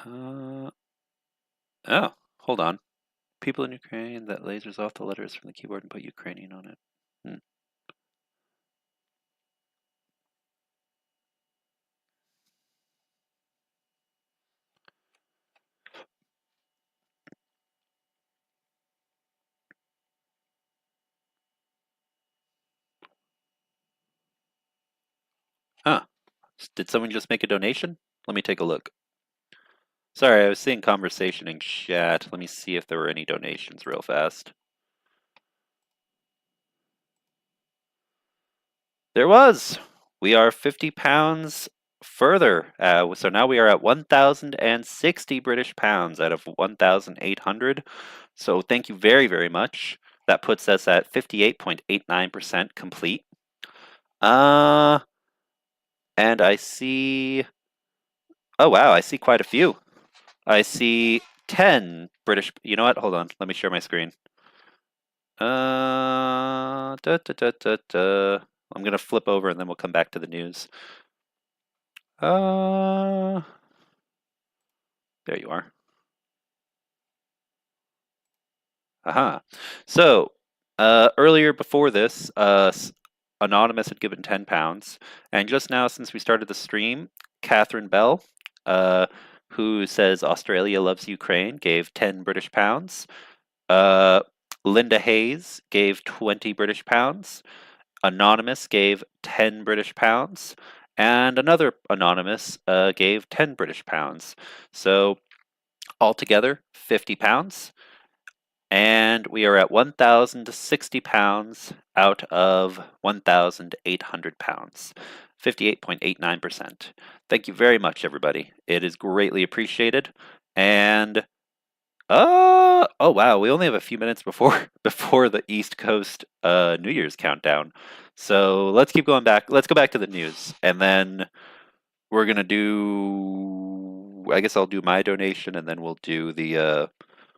Speaker 1: Oh, hold on. People in Ukraine that lasers off the letters from the keyboard and put Ukrainian on it. Huh. Did someone just make a donation? Let me take a look. Sorry, I was seeing conversation in chat. Let me see if there were any donations real fast. There was. We are 50 pounds further. So now we are at 1,060 British pounds out of 1,800. So thank you very, very much. That puts us at 58.89% complete. And I see. Oh wow, I see quite a few. I see 10 British. You know what? Hold on. Let me share my screen. Da, da, da, da, da. I'm gonna flip over and then we'll come back to the news. There you are. Aha. So, earlier before this, Anonymous had given 10 pounds. And just now, since we started the stream, Catherine Bell, who says Australia loves Ukraine, gave 10 British pounds. Linda Hayes gave 20 British pounds. Anonymous gave 10 British pounds. And another Anonymous gave 10 British pounds. So, altogether, 50 pounds. And we are at 1,060 pounds out of 1,800 pounds. 58.89%. Thank you very much, everybody. It is greatly appreciated. And oh wow, we only have a few minutes before the East Coast New Year's countdown. So let's keep going back. Let's go back to the news, and then we're gonna do. I guess I'll do my donation, and then we'll do the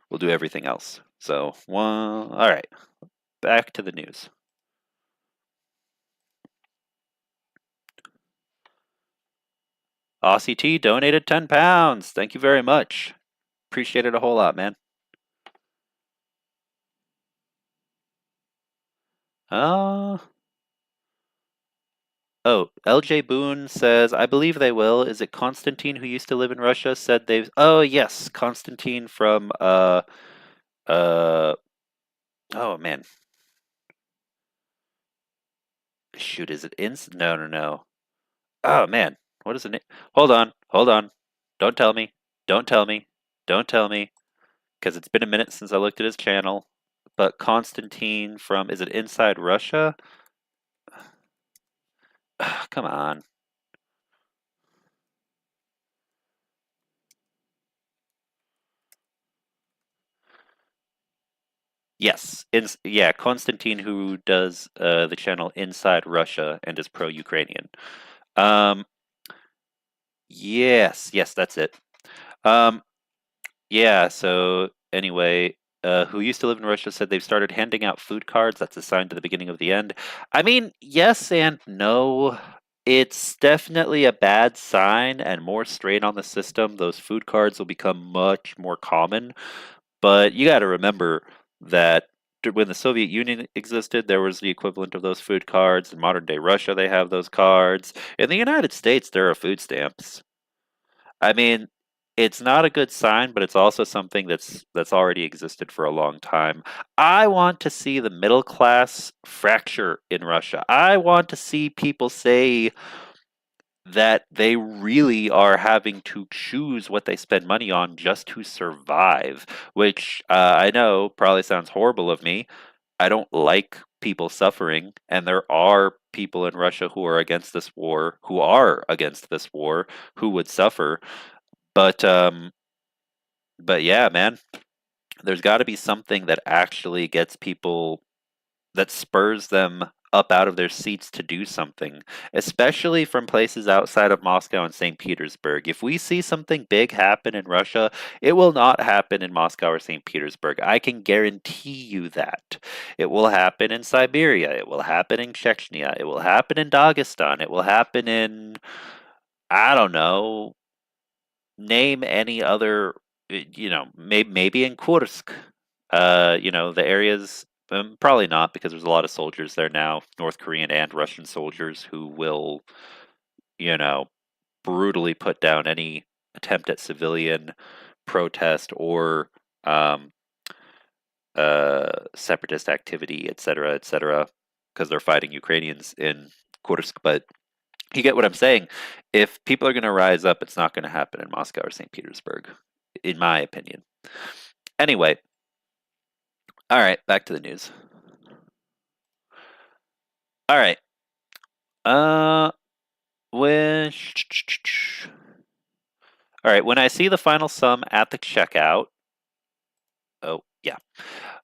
Speaker 1: we'll do everything else. So all right, back to the news. Aussie T donated 10 pounds. Thank you very much. Appreciate it a whole lot, man. Oh, LJ Boone says, I believe they will. Is it Constantine who used to live in Russia said they've... Oh, yes, Constantine from, oh, man. Shoot, is it No, no, no. Oh, man. What is the name? Hold on. Don't tell me. Don't tell me. Don't tell me. Because it's been a minute since I looked at his channel. But Constantine from... Is it Inside Russia? Come on. Yes, yeah, Konstantin, who does the channel Inside Russia and is pro-Ukrainian. Yes, that's it. Yeah, so anyway, who used to live in Russia said they've started handing out food cards. That's a sign to the beginning of the end. I mean, yes and no. It's definitely a bad sign, and more strain on the system. Those food cards will become much more common. But you got to remember that when the Soviet Union existed, there was the equivalent of those food cards. In modern day Russia, they have those cards. In the United States, there are food stamps. I mean, it's not a good sign, but it's also something that's already existed for a long time. I want to see the middle class fracture in Russia. I want to see people say that they really are having to choose what they spend money on just to survive, which I know probably sounds horrible of me. I don't like people suffering, and there are people in Russia who are against this war, who would suffer. But yeah, man, there's got to be something that actually gets people, that spurs them up out of their seats to do something, especially from places outside of Moscow and St. Petersburg. If we see something big happen in Russia, it will not happen in Moscow or St. Petersburg. I can guarantee you that. It will happen in Siberia. It will happen in Chechnya. It will happen in Dagestan. It will happen in, I don't know, name any other, maybe in Kursk. The areas, probably not, because there's a lot of soldiers there now, North Korean and Russian soldiers, who will, brutally put down any attempt at civilian protest or separatist activity, etc., because they're fighting Ukrainians in Kursk. But you get what I'm saying. If people are going to rise up, it's not going to happen in Moscow or St. Petersburg. in my opinion. Anyway, all right, back to the news. All right. When all right, when I see the final sum at the checkout, oh yeah,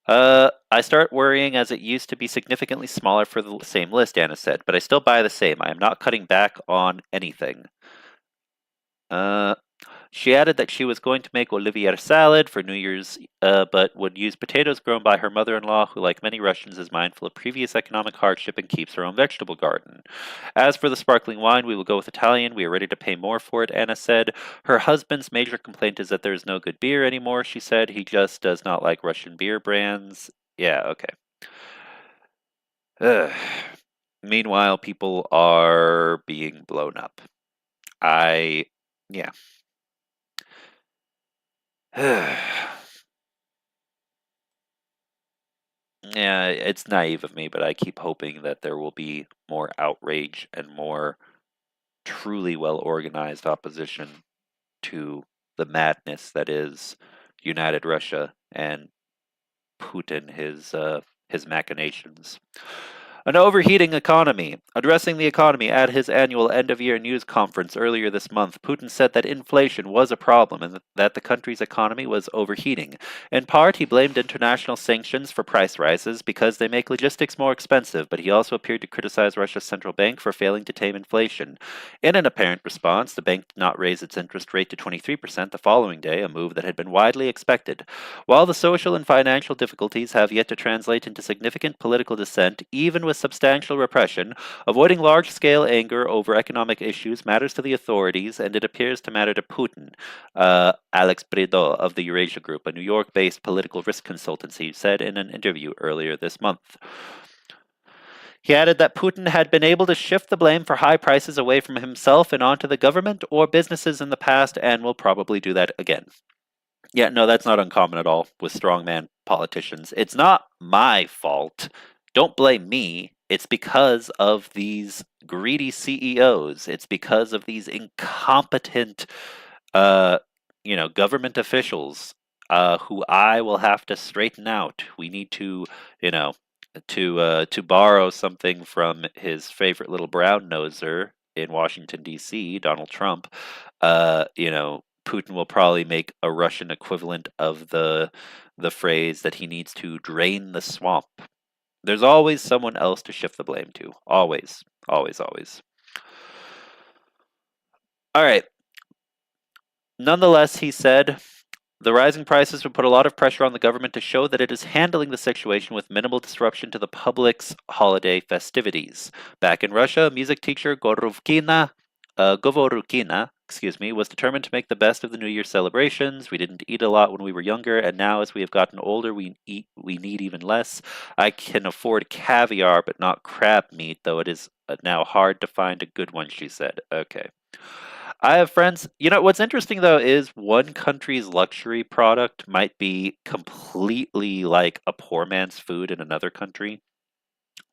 Speaker 1: I start worrying as it used to be significantly smaller for the same list. Anna said, but I still buy the same. I am not cutting back on anything. She added that she was going to make Olivier salad for New Year's, but would use potatoes grown by her mother-in-law, who, like many Russians, is mindful of previous economic hardship and keeps her own vegetable garden. As for the sparkling wine, we will go with Italian. We are ready to pay more for it, Anna said. Her husband's major complaint is that there is no good beer anymore, she said. He just does not like Russian beer brands. Yeah, okay. Ugh. Meanwhile, people are being blown up. Yeah. Yeah, it's naive of me, but I keep hoping that there will be more outrage and more truly well organized opposition to the madness that is United Russia and Putin, his machinations. An overheating economy. Addressing the economy at his annual end-of-year news conference earlier this month, Putin said that inflation was a problem and that the country's economy was overheating. In part, he blamed international sanctions for price rises because they make logistics more expensive, but he also appeared to criticize Russia's central bank for failing to tame inflation. In an apparent response, the bank did not raise its interest rate to 23% the following day, a move that had been widely expected. While the social and financial difficulties have yet to translate into significant political dissent, even with substantial repression, avoiding large-scale anger over economic issues matters to the authorities, and it appears to matter to Putin. Alex Brit of the Eurasia Group, a New York-based political risk consultancy, said in an interview earlier this month. He added that Putin had been able to shift the blame for high prices away from himself and onto the government or businesses in the past, and will probably do that again. Yeah, no, that's not uncommon at all with strongman politicians. It's not my fault. Don't blame me. It's because of these greedy CEOs. It's because of these incompetent, government officials who I will have to straighten out. We need to, to borrow something from his favorite little brown noser in Washington D.C., Donald Trump. Putin will probably make a Russian equivalent of the phrase that he needs to drain the swamp. There's always someone else to shift the blame to. Always, always, always. All right. Nonetheless, he said, the rising prices would put a lot of pressure on the government to show that it is handling the situation with minimal disruption to the public's holiday festivities. Back in Russia, music teacher Govorukina, was determined to make the best of the New Year celebrations. We didn't eat a lot when we were younger, and now as we have gotten older, we need even less. I can afford caviar, but not crab meat, though it is now hard to find a good one, she said. Okay. I have friends. What's interesting though is one country's luxury product might be completely like a poor man's food in another country.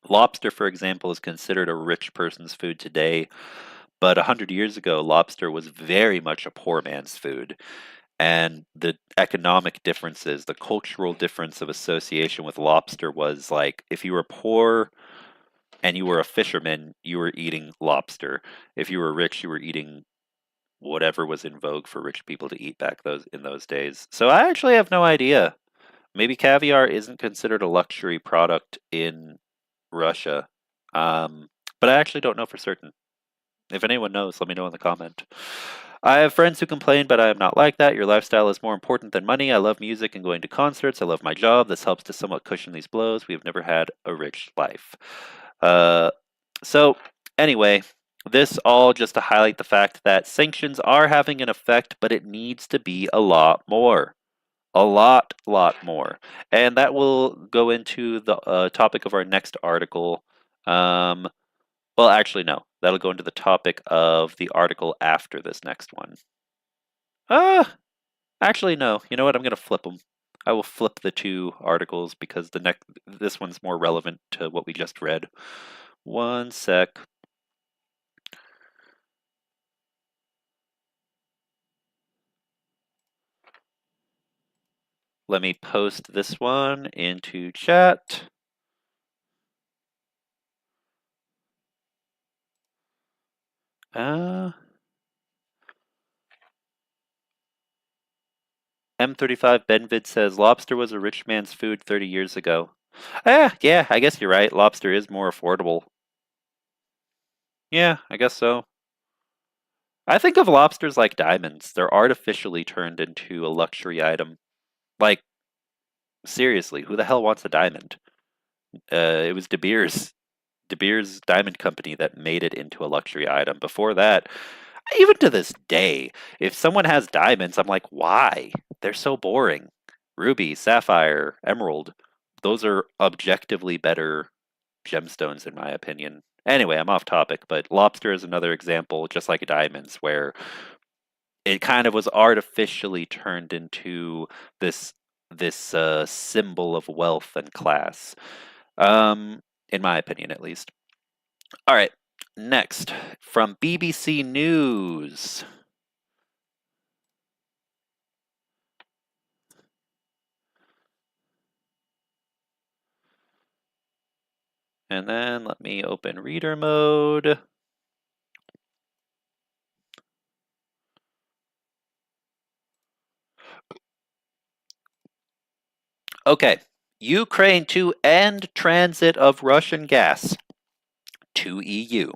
Speaker 1: Lobster, for example, is considered a rich person's food today, but 100 years ago, lobster was very much a poor man's food. And the economic differences, the cultural difference of association with lobster was like if you were poor and you were a fisherman, you were eating lobster. If you were rich, you were eating whatever was in vogue for rich people to eat back in those days. So I actually have no idea. Maybe caviar isn't considered a luxury product in Russia, but I actually don't know for certain. If anyone knows, let me know in the comment. I have friends who complain, but I am not like that. Your lifestyle is more important than money. I love music and going to concerts. I love my job. This helps to somewhat cushion these blows. We have never had a rich life. So anyway, this all just to highlight the fact that sanctions are having an effect, but it needs to be a lot more. A lot more. And that will go into the topic of our next article. Well, actually, no. That'll go into the topic of the article after this next one. Actually, no. You know what? I'm going to flip them. I will flip the two articles because this one's more relevant to what we just read. One sec. let me post this one into chat. M35 Benvid says lobster was a rich man's food 30 years ago. Yeah, I guess you're right. Lobster is more affordable. Yeah, I guess so. I think of lobsters like diamonds. They're artificially turned into a luxury item. Like, seriously, who the hell wants a diamond? It was De Beers Diamond Company that made it into a luxury item. Before that, even to this day, if someone has diamonds, I'm like, why? They're so boring. Ruby, sapphire, emerald, those are objectively better gemstones in my opinion. Anyway, I'm off topic, but lobster is another example, just like diamonds, where it kind of was artificially turned into this symbol of wealth and class, in my opinion, at least. All right, next from BBC News. And then let me open reader mode. Okay, Ukraine to end transit of Russian gas to EU.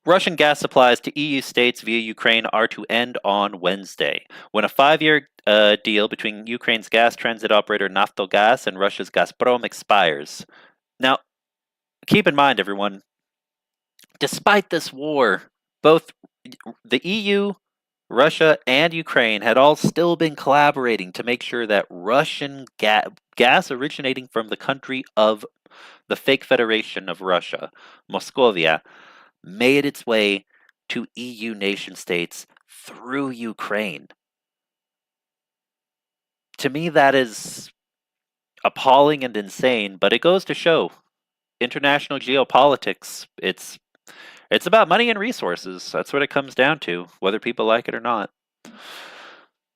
Speaker 1: Russian gas supplies to EU states via Ukraine are to end on Wednesday, when a 5-year deal between Ukraine's gas transit operator Naftogaz and Russia's Gazprom expires. Now, keep in mind, everyone, despite this war, both the EU, Russia, and Ukraine had all still been collaborating to make sure that Russian gas originating from the country of the fake Federation of Russia, Moscovia, made its way to EU nation states through Ukraine. To me, that is appalling and insane, but it goes to show international geopolitics. It's about money and resources. That's what it comes down to, whether people like it or not.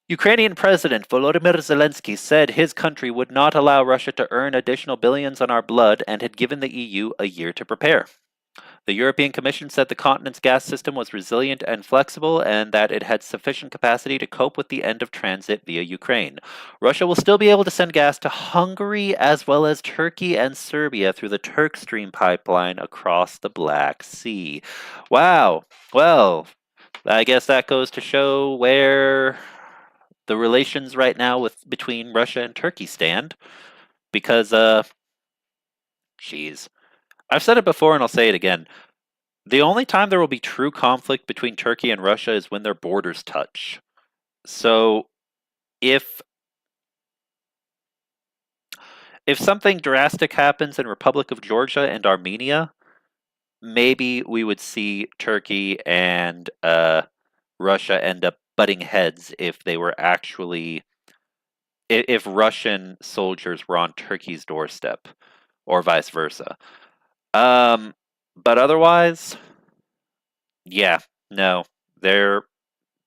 Speaker 1: Ukrainian President Volodymyr Zelensky said his country would not allow Russia to earn additional billions on our blood and had given the EU a year to prepare. The European Commission said the continent's gas system was resilient and flexible and that it had sufficient capacity to cope with the end of transit via Ukraine. Russia will still be able to send gas to Hungary as well as Turkey and Serbia through the Turk Stream pipeline across the Black Sea. Wow. Well, I guess that goes to show where the relations right now between Russia and Turkey stand. Because, geez. I've said it before and I'll say it again. The only time there will be true conflict between Turkey and Russia is when their borders touch. So if something drastic happens in Republic of Georgia and Armenia, maybe we would see Turkey and Russia end up butting heads if they were actually if Russian soldiers were on Turkey's doorstep or vice versa. But otherwise, yeah, no. They're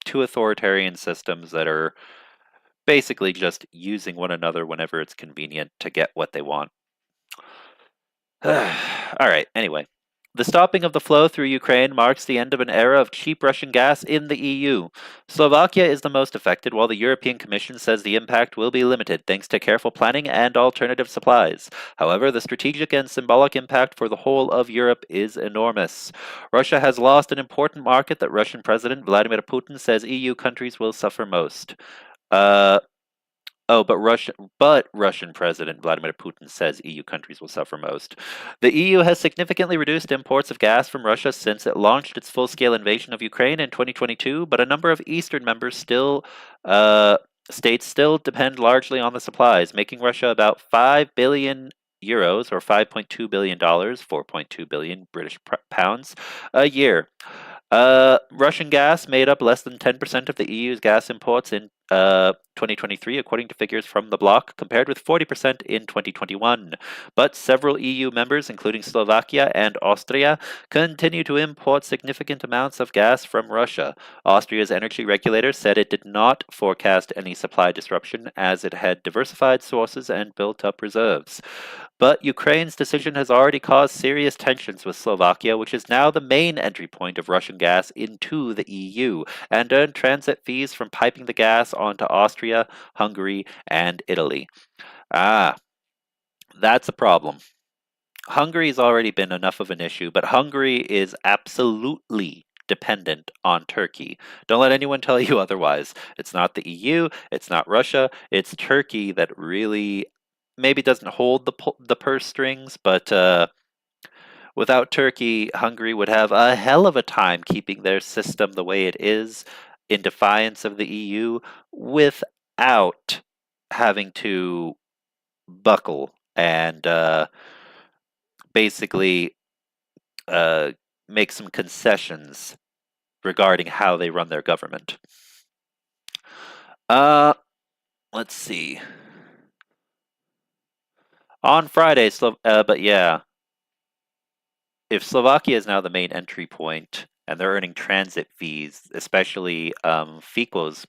Speaker 1: two authoritarian systems that are basically just using one another whenever it's convenient to get what they want. All right, anyway. The stopping of the flow through Ukraine marks the end of an era of cheap Russian gas in the EU. Slovakia is the most affected, while the European Commission says the impact will be limited thanks to careful planning and alternative supplies. However, the strategic and symbolic impact for the whole of Europe is enormous. Russia has lost an important market that Russian President Vladimir Putin says EU countries will suffer most. But Russian President Vladimir Putin says EU countries will suffer most. The EU has significantly reduced imports of gas from Russia since it launched its full-scale invasion of Ukraine in 2022, but a number of Eastern members states still depend largely on the supplies, making Russia about 5 billion euros or $5.2 billion, 4.2 billion British pounds a year. Russian gas made up less than 10% of the EU's gas imports in 2023, according to figures from the bloc, compared with 40% in 2021. But several EU members, including Slovakia and Austria, continue to import significant amounts of gas from Russia. Austria's energy regulator said it did not forecast any supply disruption as it had diversified sources and built up reserves. But Ukraine's decision has already caused serious tensions with Slovakia, which is now the main entry point of Russian gas into the EU, and earned transit fees from piping the gas onto Austria, Hungary, and Italy. That's a problem. Hungary's already been enough of an issue, but Hungary is absolutely dependent on Turkey. Don't let anyone tell you otherwise. It's not the EU, it's not Russia, it's Turkey that really maybe doesn't hold the purse strings, but without Turkey, Hungary would have a hell of a time keeping their system the way it is in defiance of the EU without having to buckle and basically make some concessions regarding how they run their government. Let's see. On Friday, but yeah, if Slovakia is now the main entry point and they're earning transit fees, especially Fico's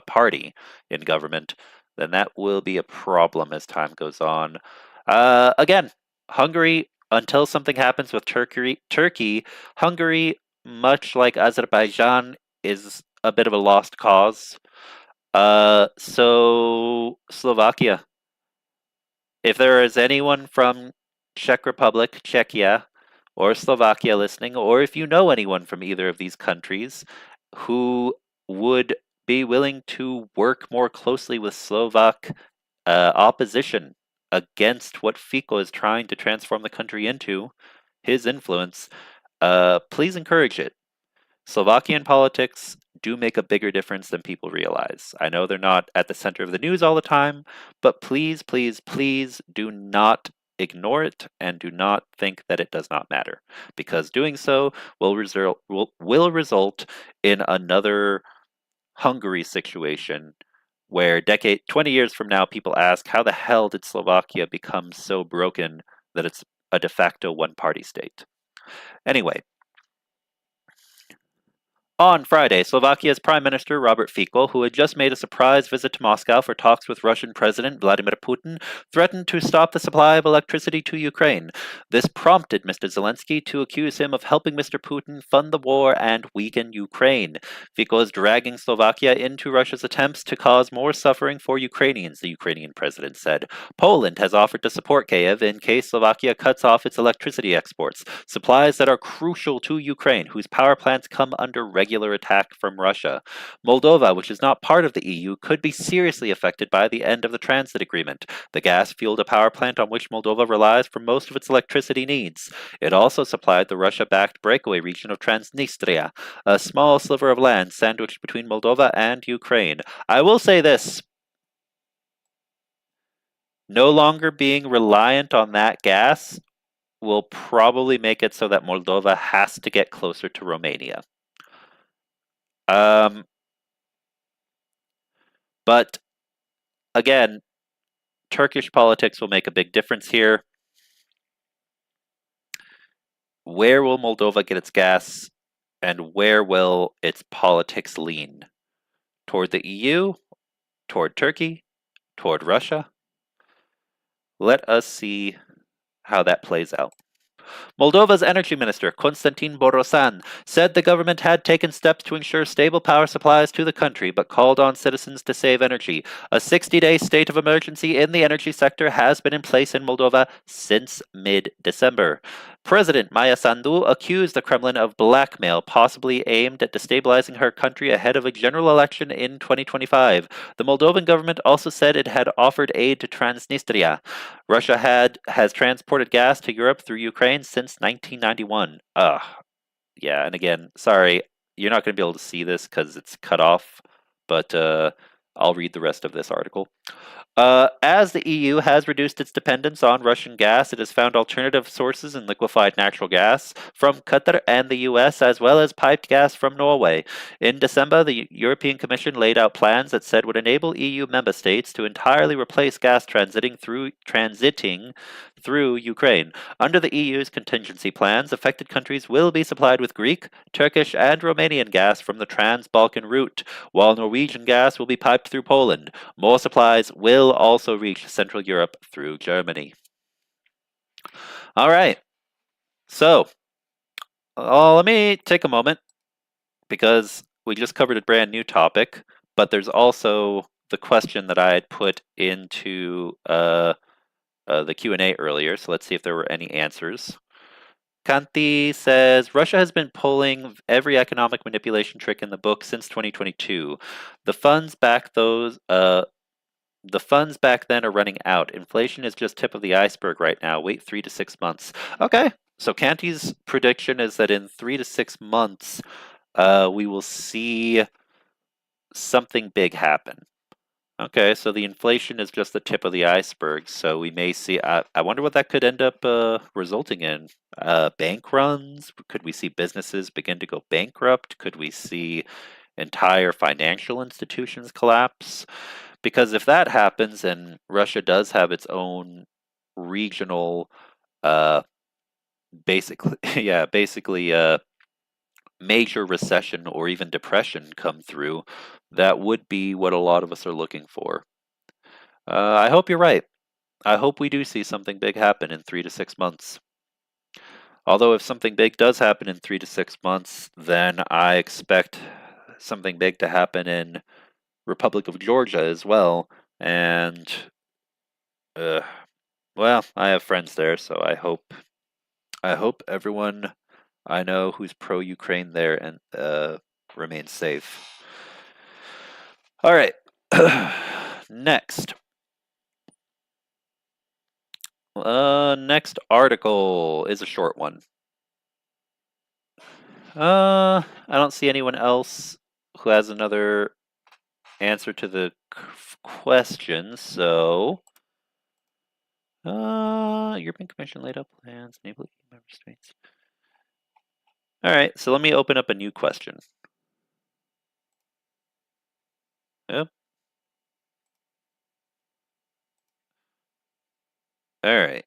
Speaker 1: party in government, then that will be a problem as time goes on. Again, Hungary, until something happens with Turkey, Hungary, much like Azerbaijan, is a bit of a lost cause. So Slovakia, if there is anyone from Czech Republic, Czechia, or Slovakia listening, or if you know anyone from either of these countries who would be willing to work more closely with Slovak opposition against what Fico is trying to transform the country into, his influence, please encourage it. Slovakian politics do make a bigger difference than people realize. I know they're not at the center of the news all the time, but please, please, please do not ignore it and do not think that it does not matter, because doing so will result in another Hungary situation where 20 years from now, people ask, how the hell did Slovakia become so broken that it's a de facto one-party state? Anyway, on Friday, Slovakia's Prime Minister Robert Fico, who had just made a surprise visit to Moscow for talks with Russian President Vladimir Putin, threatened to stop the supply of electricity to Ukraine. This prompted Mr. Zelensky to accuse him of helping Mr. Putin fund the war and weaken Ukraine. Fico is dragging Slovakia into Russia's attempts to cause more suffering for Ukrainians, the Ukrainian president said. Poland has offered to support Kiev in case Slovakia cuts off its electricity exports, supplies that are crucial to Ukraine, whose power plants come under regular attack from Russia. Moldova, which is not part of the EU, could be seriously affected by the end of the transit agreement. The gas fueled a power plant on which Moldova relies for most of its electricity needs. It also supplied the Russia-backed breakaway region of Transnistria, a small sliver of land sandwiched between Moldova and Ukraine. I will say this: no longer being reliant on that gas will probably make it so that Moldova has to get closer to Romania. But again, Turkish politics will make a big difference here. Where will Moldova get its gas, and where will its politics lean? Toward the EU? Toward Turkey? Toward Russia? Let us see how that plays out. Moldova's energy minister, Konstantin Borosan, said the government had taken steps to ensure stable power supplies to the country, but called on citizens to save energy. A 60-day state of emergency in the energy sector has been in place in Moldova since mid-December. President Maya Sandu accused the Kremlin of blackmail, possibly aimed at destabilizing her country ahead of a general election in 2025. The Moldovan government also said it had offered aid to Transnistria. Russia has transported gas to Europe through Ukraine since 1991. Yeah, and again, sorry, you're not going to be able to see this because it's cut off, but I'll read the rest of this article. As the EU has reduced its dependence on Russian gas, it has found alternative sources in liquefied natural gas from Qatar and the US, as well as piped gas from Norway. In December, the European Commission laid out plans that said would enable EU member states to entirely replace gas transiting through Ukraine. Under the EU's contingency plans, affected countries will be supplied with Greek, Turkish, and Romanian gas from the Trans-Balkan route, while Norwegian gas will be piped through Poland. More supplies will also reach Central Europe through Germany. All right. So, let me take a moment because we just covered a brand new topic, but there's also the question that I had put into the Q&A earlier. So let's see if there were any answers. Kanti says, Russia has been pulling every economic manipulation trick in the book since 2022. The funds back then are running out. Inflation is just tip of the iceberg right now. Wait 3 to 6 months. Okay, so Kanti's prediction is that in 3 to 6 months, we will see something big happen. Okay, so the inflation is just the tip of the iceberg. So we may see, I wonder what that could end up resulting in. Bank runs? Could we see businesses begin to go bankrupt? Could we see entire financial institutions collapse? Because if that happens and Russia does have its own regional, basically major recession or even depression come through, that would be what a lot of us are looking for. I hope you're right. I hope we do see something big happen in 3 to 6 months. Although if something big does happen in 3 to 6 months, then I expect something big to happen in Republic of Georgia as well. And, well, I have friends there, so I hope everyone I know who's pro-Ukraine there and remains safe. All right. Next. Next article is a short one. I don't see anyone else who has another answer to the question, so European Commission laid out plans enabling member states. All right, so let me open up a new question. Yep. All right.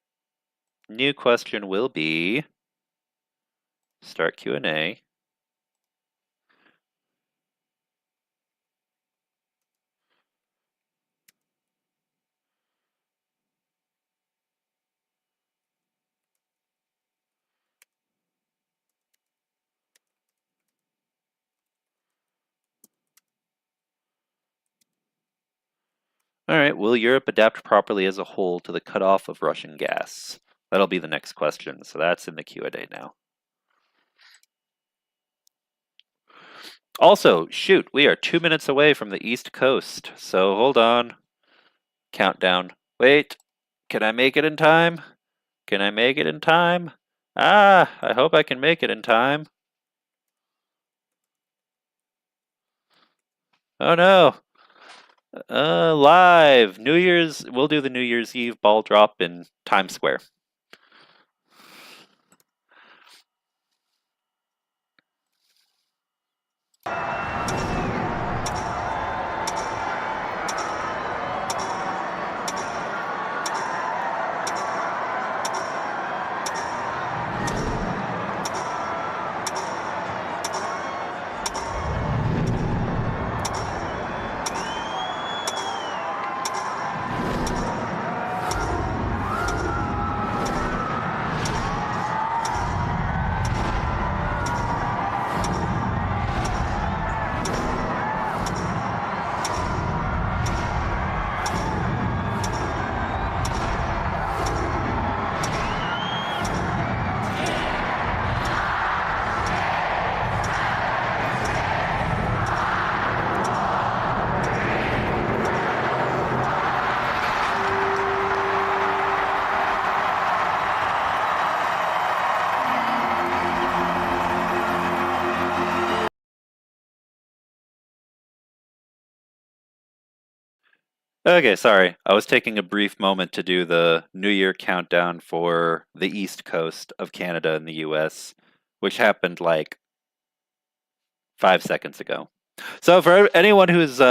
Speaker 1: New question will be start Q&A. All right, will Europe adapt properly as a whole to the cutoff of Russian gas? That'll be the next question, so that's in the Q&A now. Also, shoot, we are 2 minutes away from the East Coast, so hold on. Countdown. Wait, can I make it in time? Can I make it in time? I hope I can make it in time. Oh no. Live. New Year's, we'll do the New Year's Eve ball drop in Times Square. Okay, sorry. I was taking a brief moment to do the New Year countdown for the East Coast of Canada and the US, which happened like 5 seconds ago. So for anyone who's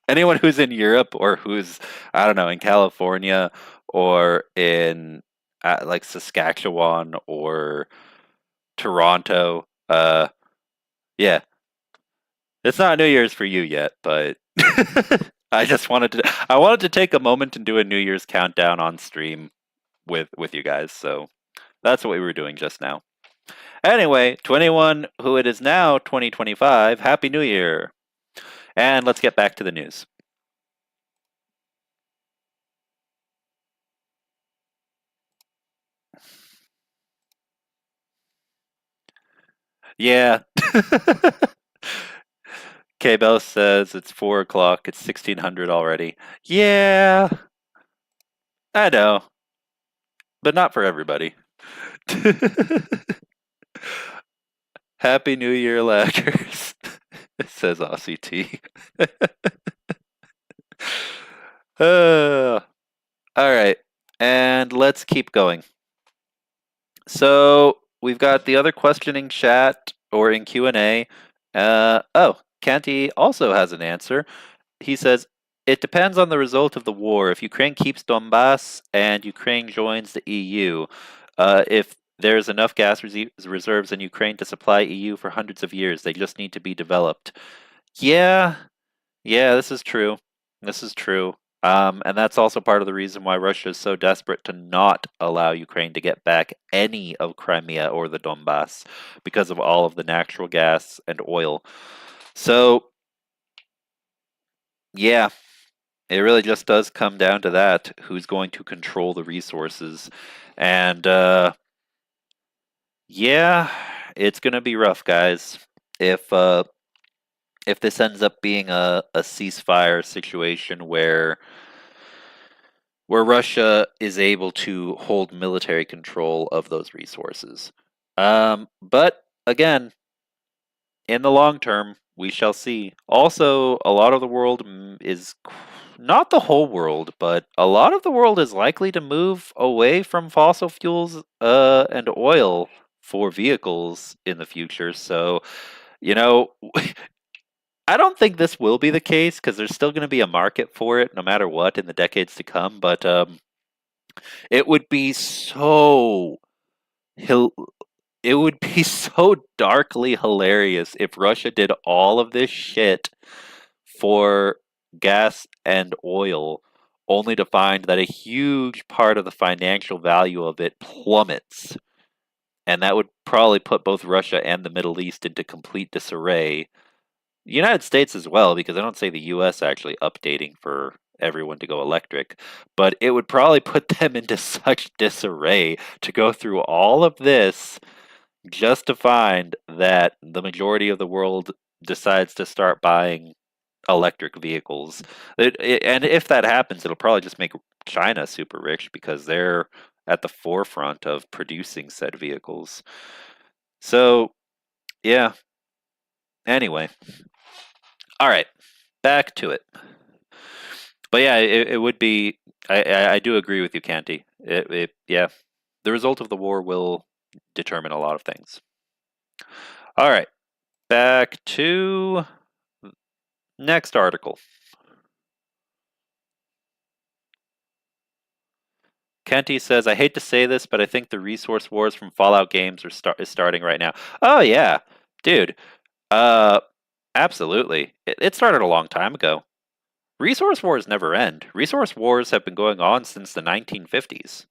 Speaker 1: anyone who's in Europe or who's, I don't know, in California or in like Saskatchewan or Toronto, yeah, it's not New Year's for you yet, but I wanted to take a moment and do a New Year's countdown on stream with you guys. So that's what we were doing just now. Anyway, to anyone who it is now 2025, Happy New Year. And let's get back to the news. Yeah. K-Bell says it's 4 o'clock. It's 1600 already. Yeah. I know. But not for everybody. Happy New Year, laggers. Says Aussie T. All right. And let's keep going. So we've got the other question in chat or in Q&A. Canty also has an answer. He says, it depends on the result of the war. If Ukraine keeps Donbass and Ukraine joins the EU, if there's enough gas reserves in Ukraine to supply EU for hundreds of years, they just need to be developed. Yeah, this is true. This is true. And that's also part of the reason why Russia is so desperate to not allow Ukraine to get back any of Crimea or the Donbass because of all of the natural gas and oil. So, yeah, it really just does come down to that. Who's going to control the resources? And, yeah, it's going to be rough, guys. If this ends up being a ceasefire situation where Russia is able to hold military control of those resources. But again, in the long term, we shall see. Also, a lot of the world is not the whole world, but a lot of the world is likely to move away from fossil fuels and oil for vehicles in the future. So, you know, I don't think this will be the case because there's still going to be a market for it no matter what in the decades to come. But it would be so it would be so darkly hilarious if Russia did all of this shit for gas and oil only to find that a huge part of the financial value of it plummets. And that would probably put both Russia and the Middle East into complete disarray. The United States as well, because I don't say the US actually updating for everyone to go electric, but it would probably put them into such disarray to go through all of this just to find that the majority of the world decides to start buying electric vehicles. And if that happens, it'll probably just make China super rich because they're at the forefront of producing said vehicles. So, yeah. Anyway. All right. Back to it. But yeah, it would be. I do agree with you, Canty. Yeah, the result of the war will determine a lot of things. All right, back to next article. Kenty says, "I hate to say this, but I think the resource wars from Fallout games is starting right now." Oh yeah, dude. Absolutely. It started a long time ago. Resource wars never end. Resource wars have been going on since the 1950s,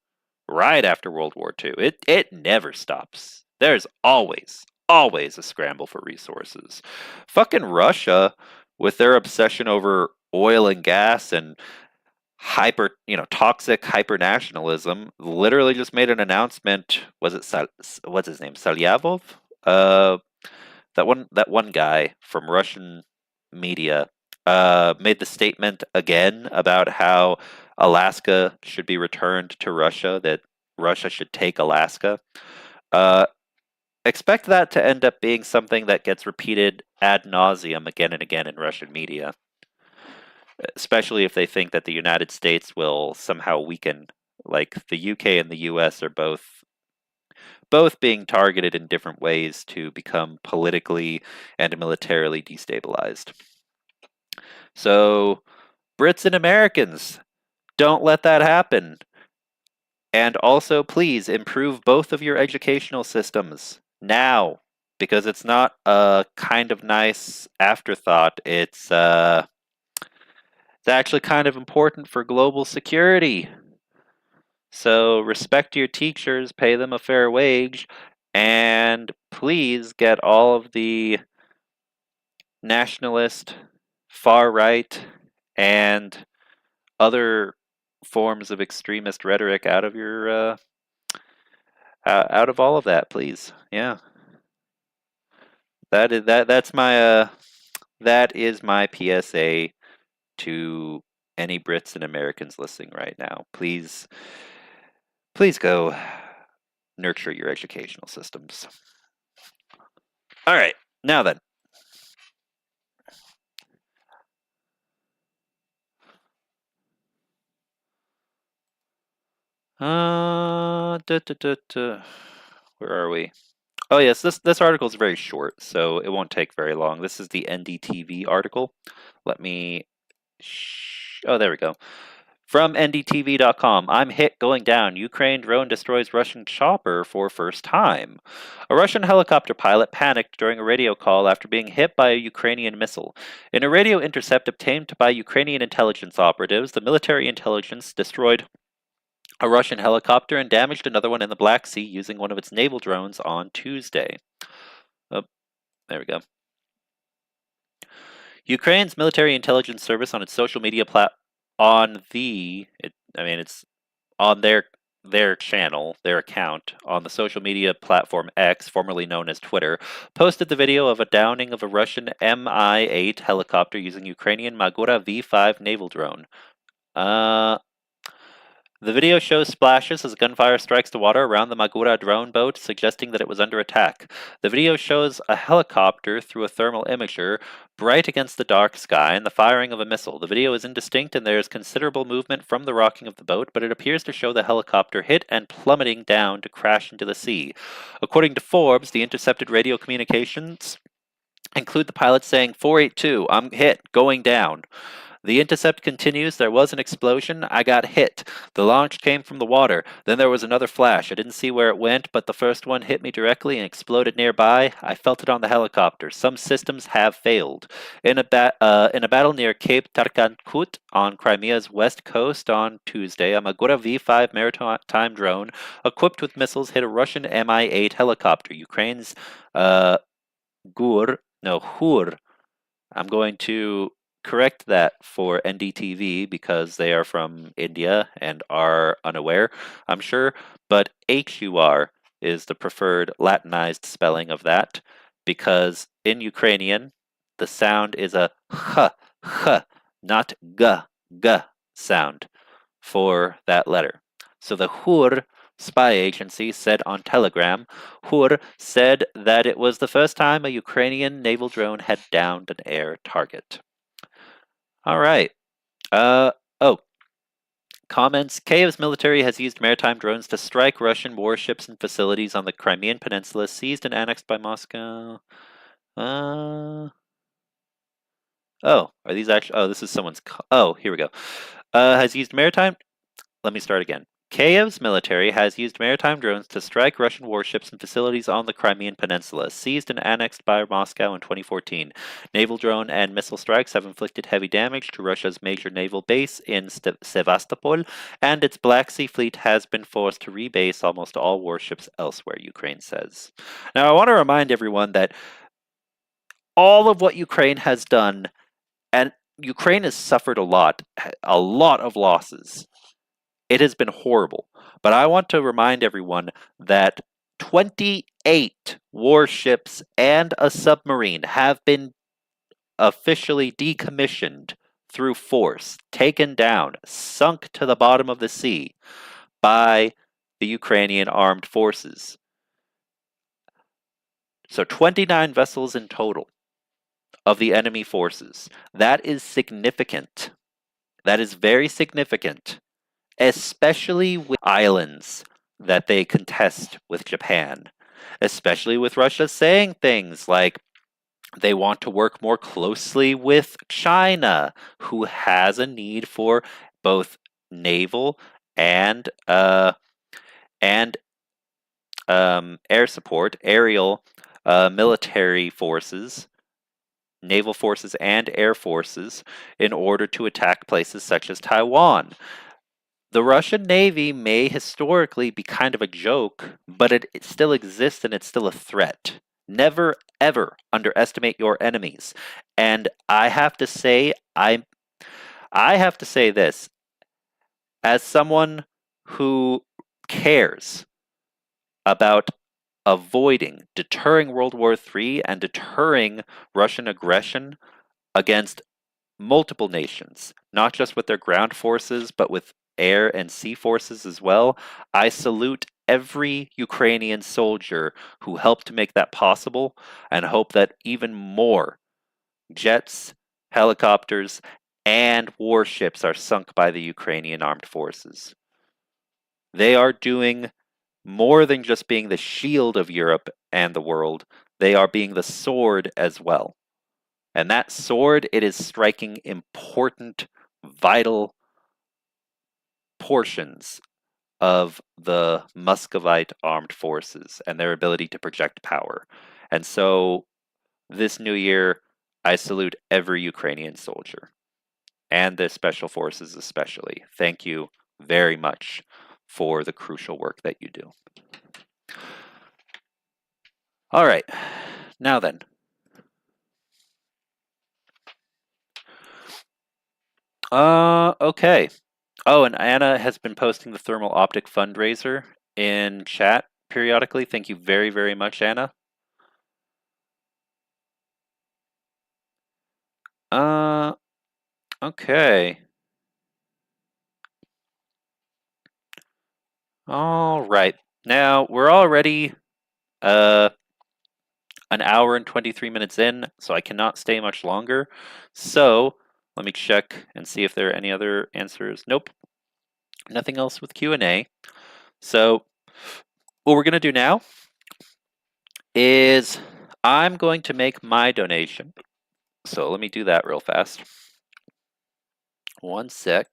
Speaker 1: right after World War II. It never stops. There's always a scramble for resources. Fucking Russia, with their obsession over oil and gas and toxic hyper nationalism, literally just made an announcement. Was it what's his name, Salyavov? That one guy from Russian media made the statement again about how Alaska should be returned to Russia, that Russia should take Alaska. Expect that to end up being something that gets repeated ad nauseum again and again in Russian media. especially if they think that the United States will somehow weaken. Like the UK and the US are both being targeted in different ways to become politically and militarily destabilized. So, Brits and Americans, don't let that happen. And also, please improve both of your educational systems now, because it's not a kind of nice afterthought. It's actually kind of important for global security. So respect your teachers, pay them a fair wage, and please get all of the nationalist, far right, and other forms of extremist rhetoric out of your out of all of that, please. Yeah, that's my that is my PSA to any Brits and Americans listening right now. Please go nurture your educational systems. All right, now then. Where are we? Oh yes, this article is very short, so it won't take very long. This is the NDTV article. Let me. Oh, there we go. From NDTV.com, I'm hit going down. Ukraine drone destroys Russian chopper for first time. A Russian helicopter pilot panicked during a radio call after being hit by a Ukrainian missile. In a radio intercept obtained by Ukrainian intelligence operatives, the military intelligence destroyed a Russian helicopter and damaged another one in the Black Sea using one of its naval drones on Tuesday. Oh, there we go. Ukraine's military intelligence service on its social media it's on their channel, their account on the social media platform X, formerly known as Twitter, posted the video of a downing of a Russian Mi-8 helicopter using Ukrainian Magura V5 naval drone. The video shows splashes as gunfire strikes the water around the Magura drone boat, suggesting that it was under attack. The video shows a helicopter through a thermal imager, bright against the dark sky, and the firing of a missile. The video is indistinct and there is considerable movement from the rocking of the boat, but it appears to show the helicopter hit and plummeting down to crash into the sea. According to Forbes, the intercepted radio communications include the pilot saying, 482, I'm hit, going down. The intercept continues. There was an explosion. I got hit. The launch came from the water. Then there was another flash. I didn't see where it went, but the first one hit me directly and exploded nearby. I felt it on the helicopter. Some systems have failed. In a battle near Cape Tarkankut on Crimea's west coast on Tuesday, a Magura V5 maritime drone equipped with missiles hit a Russian Mi-8 helicopter. Ukraine's Hur. I'm going to correct that for NDTV because they are from India and are unaware, I'm sure, but HUR is the preferred Latinized spelling of that because in Ukrainian the sound is a h, not g sound for that letter. So the Hur spy agency said on Telegram, Hur said that it was the first time a Ukrainian naval drone had downed an air target. All right. Comments. Kyiv's military has used maritime drones to strike Russian warships and facilities on the Crimean Peninsula, seized and annexed by Moscow. Are these actually... Oh, this is someone's... Oh, here we go. Has used maritime... Let me start again. Kyiv's military has used maritime drones to strike Russian warships and facilities on the Crimean Peninsula, seized and annexed by Moscow in 2014. Naval drone and missile strikes have inflicted heavy damage to Russia's major naval base in Sevastopol, and its Black Sea fleet has been forced to rebase almost all warships elsewhere, Ukraine says. Now, I want to remind everyone that all of what Ukraine has done, and Ukraine has suffered a lot of losses. It has been horrible. But I want to remind everyone that 28 warships and a submarine have been officially decommissioned through force, taken down, sunk to the bottom of the sea by the Ukrainian armed forces. So 29 vessels in total of the enemy forces. That is significant. That is very significant, especially with islands that they contest with Japan, especially with Russia saying things like they want to work more closely with China, who has a need for both naval and and air support, aerial military forces, naval forces, and air forces in order to attack places such as Taiwan. The Russian Navy may historically be kind of a joke, but it still exists and it's still a threat. Never ever underestimate your enemies. And I have to say, I have to say this as someone who cares about avoiding, deterring World War III and deterring Russian aggression against multiple nations, not just with their ground forces, but with air and sea forces as well. I salute every Ukrainian soldier who helped to make that possible and hope that even more jets, helicopters, and warships are sunk by the Ukrainian armed forces. They are doing more than just being the shield of Europe and the world, they are being the sword as well. And that sword, it is striking important, vital portions of the Muscovite armed forces and their ability to project power. And so this new year, I salute every Ukrainian soldier and the special forces especially. Thank you very much for the crucial work that you do. All right, now then. Okay. Oh, and Anna has been posting the thermal optic fundraiser in chat periodically. Thank you very, very much, Anna. Okay. All right. Now, we're already an hour and 23 minutes in, so I cannot stay much longer. So, let me check and see if there are any other answers. Nope. Nothing else with Q&A. So, what we're going to do now is I'm going to make my donation. So let me do that real fast. One sec.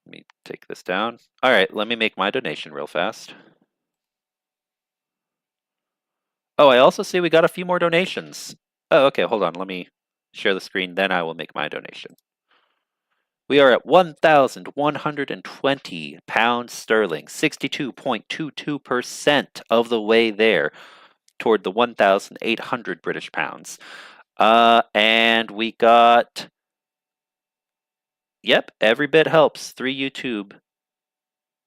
Speaker 1: Let me take this down. All right, let me make my donation real fast. Oh, I also see we got a few more donations. Oh, okay, hold on. Let me share the screen, then I will make my donation. We are at 1,120 pounds sterling, 62.22% of the way there toward the 1,800 British pounds. And we got, yep, every bit helps. 3 YouTube.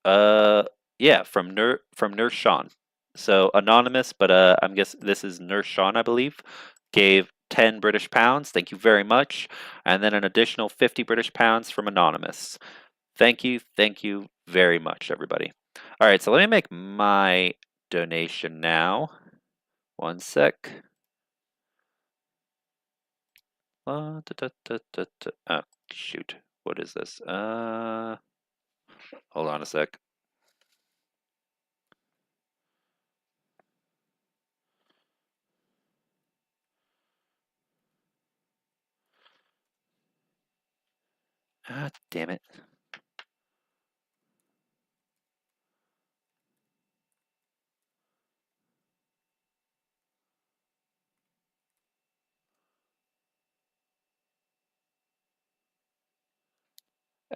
Speaker 1: Yeah, from Nurse Sean. So anonymous, but I'm guessing this is Nurse Sean, I believe. Gave 10 British pounds. Thank you very much. And then an additional 50 British pounds from anonymous. Thank you very much, everybody. All right, so let me make my donation now. One sec. Oh, shoot. What is this? Hold on a sec. Ah, damn it.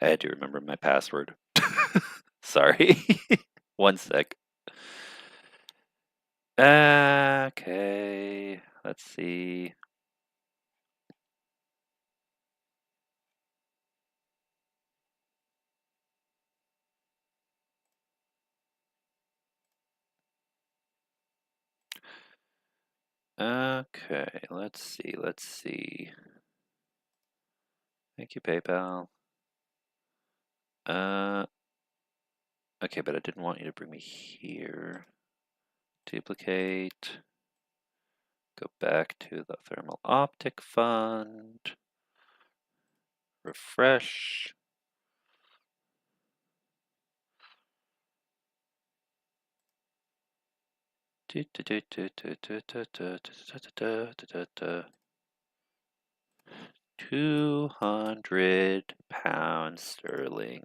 Speaker 1: I do remember my password. Sorry. One sec. Okay. Let's see. Okay, let's see. Thank you, PayPal. Okay, but I didn't want you to bring me here. Duplicate. Go back to the thermal optic fund. Refresh. £200 sterling.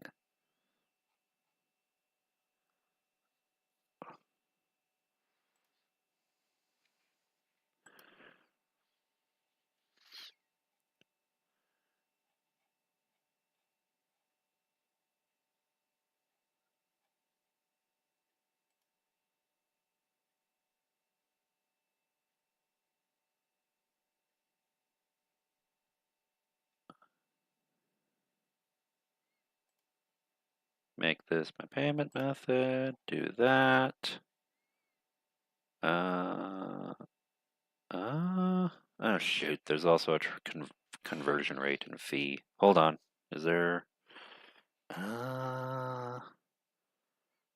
Speaker 1: Make this my payment method. Do that. Oh shoot, there's also a conversion rate and fee. Hold on. Is there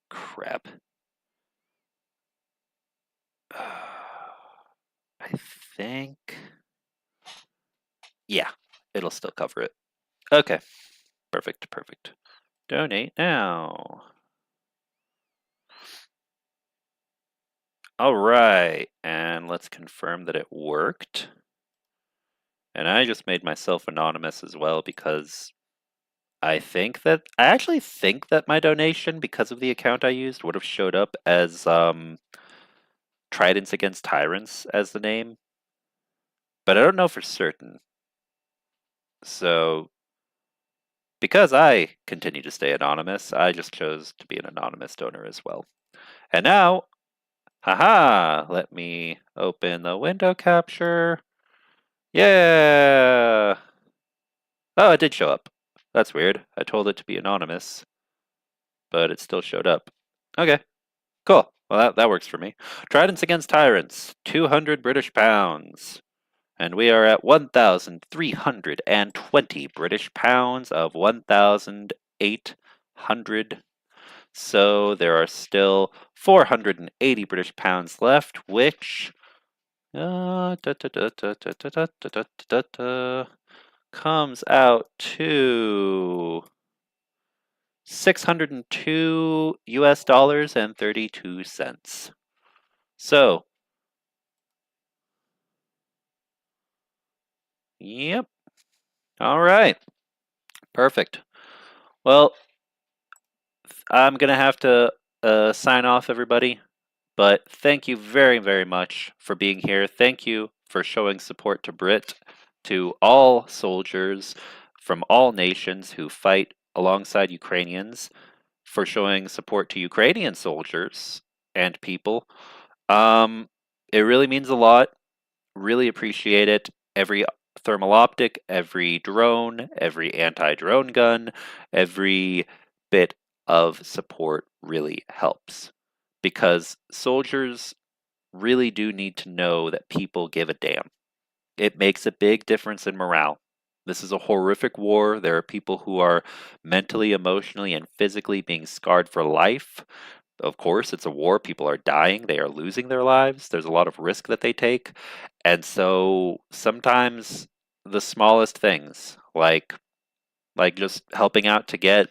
Speaker 1: crap. I think yeah, it'll still cover it. Okay. Perfect, perfect. Donate now. All right, and let's confirm that it worked. And I just made myself anonymous as well because I actually think that my donation, because of the account I used, would have showed up as Tridents against Tyrants as the name. But I don't know for certain. So because I continue to stay anonymous, I just chose to be an anonymous donor as well. And now, haha, let me open the window capture. Yeah! Oh, it did show up. That's weird. I told it to be anonymous, but it still showed up. Okay, cool. Well, that works for me. Tridents against Tyrants, 200 British pounds. And we are at 1,320 British pounds of 1,800. So there are still 480 British pounds left, which comes out to $602 and 32 cents. So, yep. All right. Perfect. Well, I'm going to have to sign off, everybody. But thank you very, very much for being here. Thank you for showing support to Brit, to all soldiers from all nations who fight alongside Ukrainians, for showing support to Ukrainian soldiers and people. It really means a lot. Really appreciate it. Every thermal optic, every drone, every anti-drone gun, every bit of support really helps. Because soldiers really do need to know that people give a damn. It makes a big difference in morale. This is a horrific war. There are people who are mentally, emotionally, and physically being scarred for life. Of course, it's a war. People are dying. They are losing their lives. There's a lot of risk that they take. And so sometimes the smallest things, like just helping out to get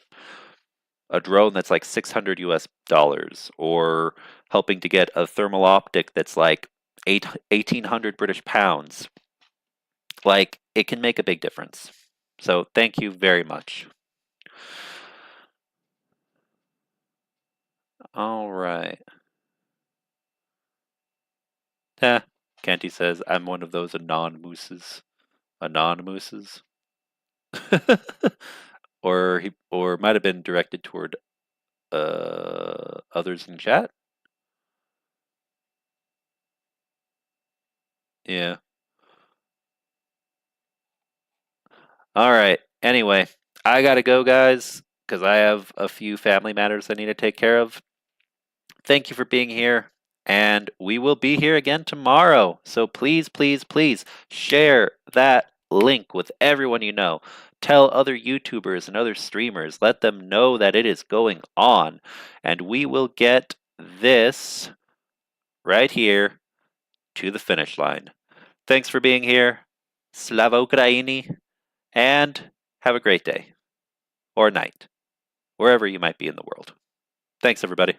Speaker 1: a drone that's like $600 or helping to get a thermal optic that's like 1,800 British pounds, like it can make a big difference. So thank you very much. All right. Canty says, I'm one of those anonymouses. Anonymouses? or might have been directed toward others in chat. Yeah. All right. Anyway, I gotta go, guys, because I have a few family matters I need to take care of. Thank you for being here, and we will be here again tomorrow. So please, please, please share that link with everyone you know. Tell other YouTubers and other streamers. Let them know that it is going on, and we will get this right here to the finish line. Thanks for being here. Slava Ukraini, and have a great day or night, wherever you might be in the world. Thanks, everybody.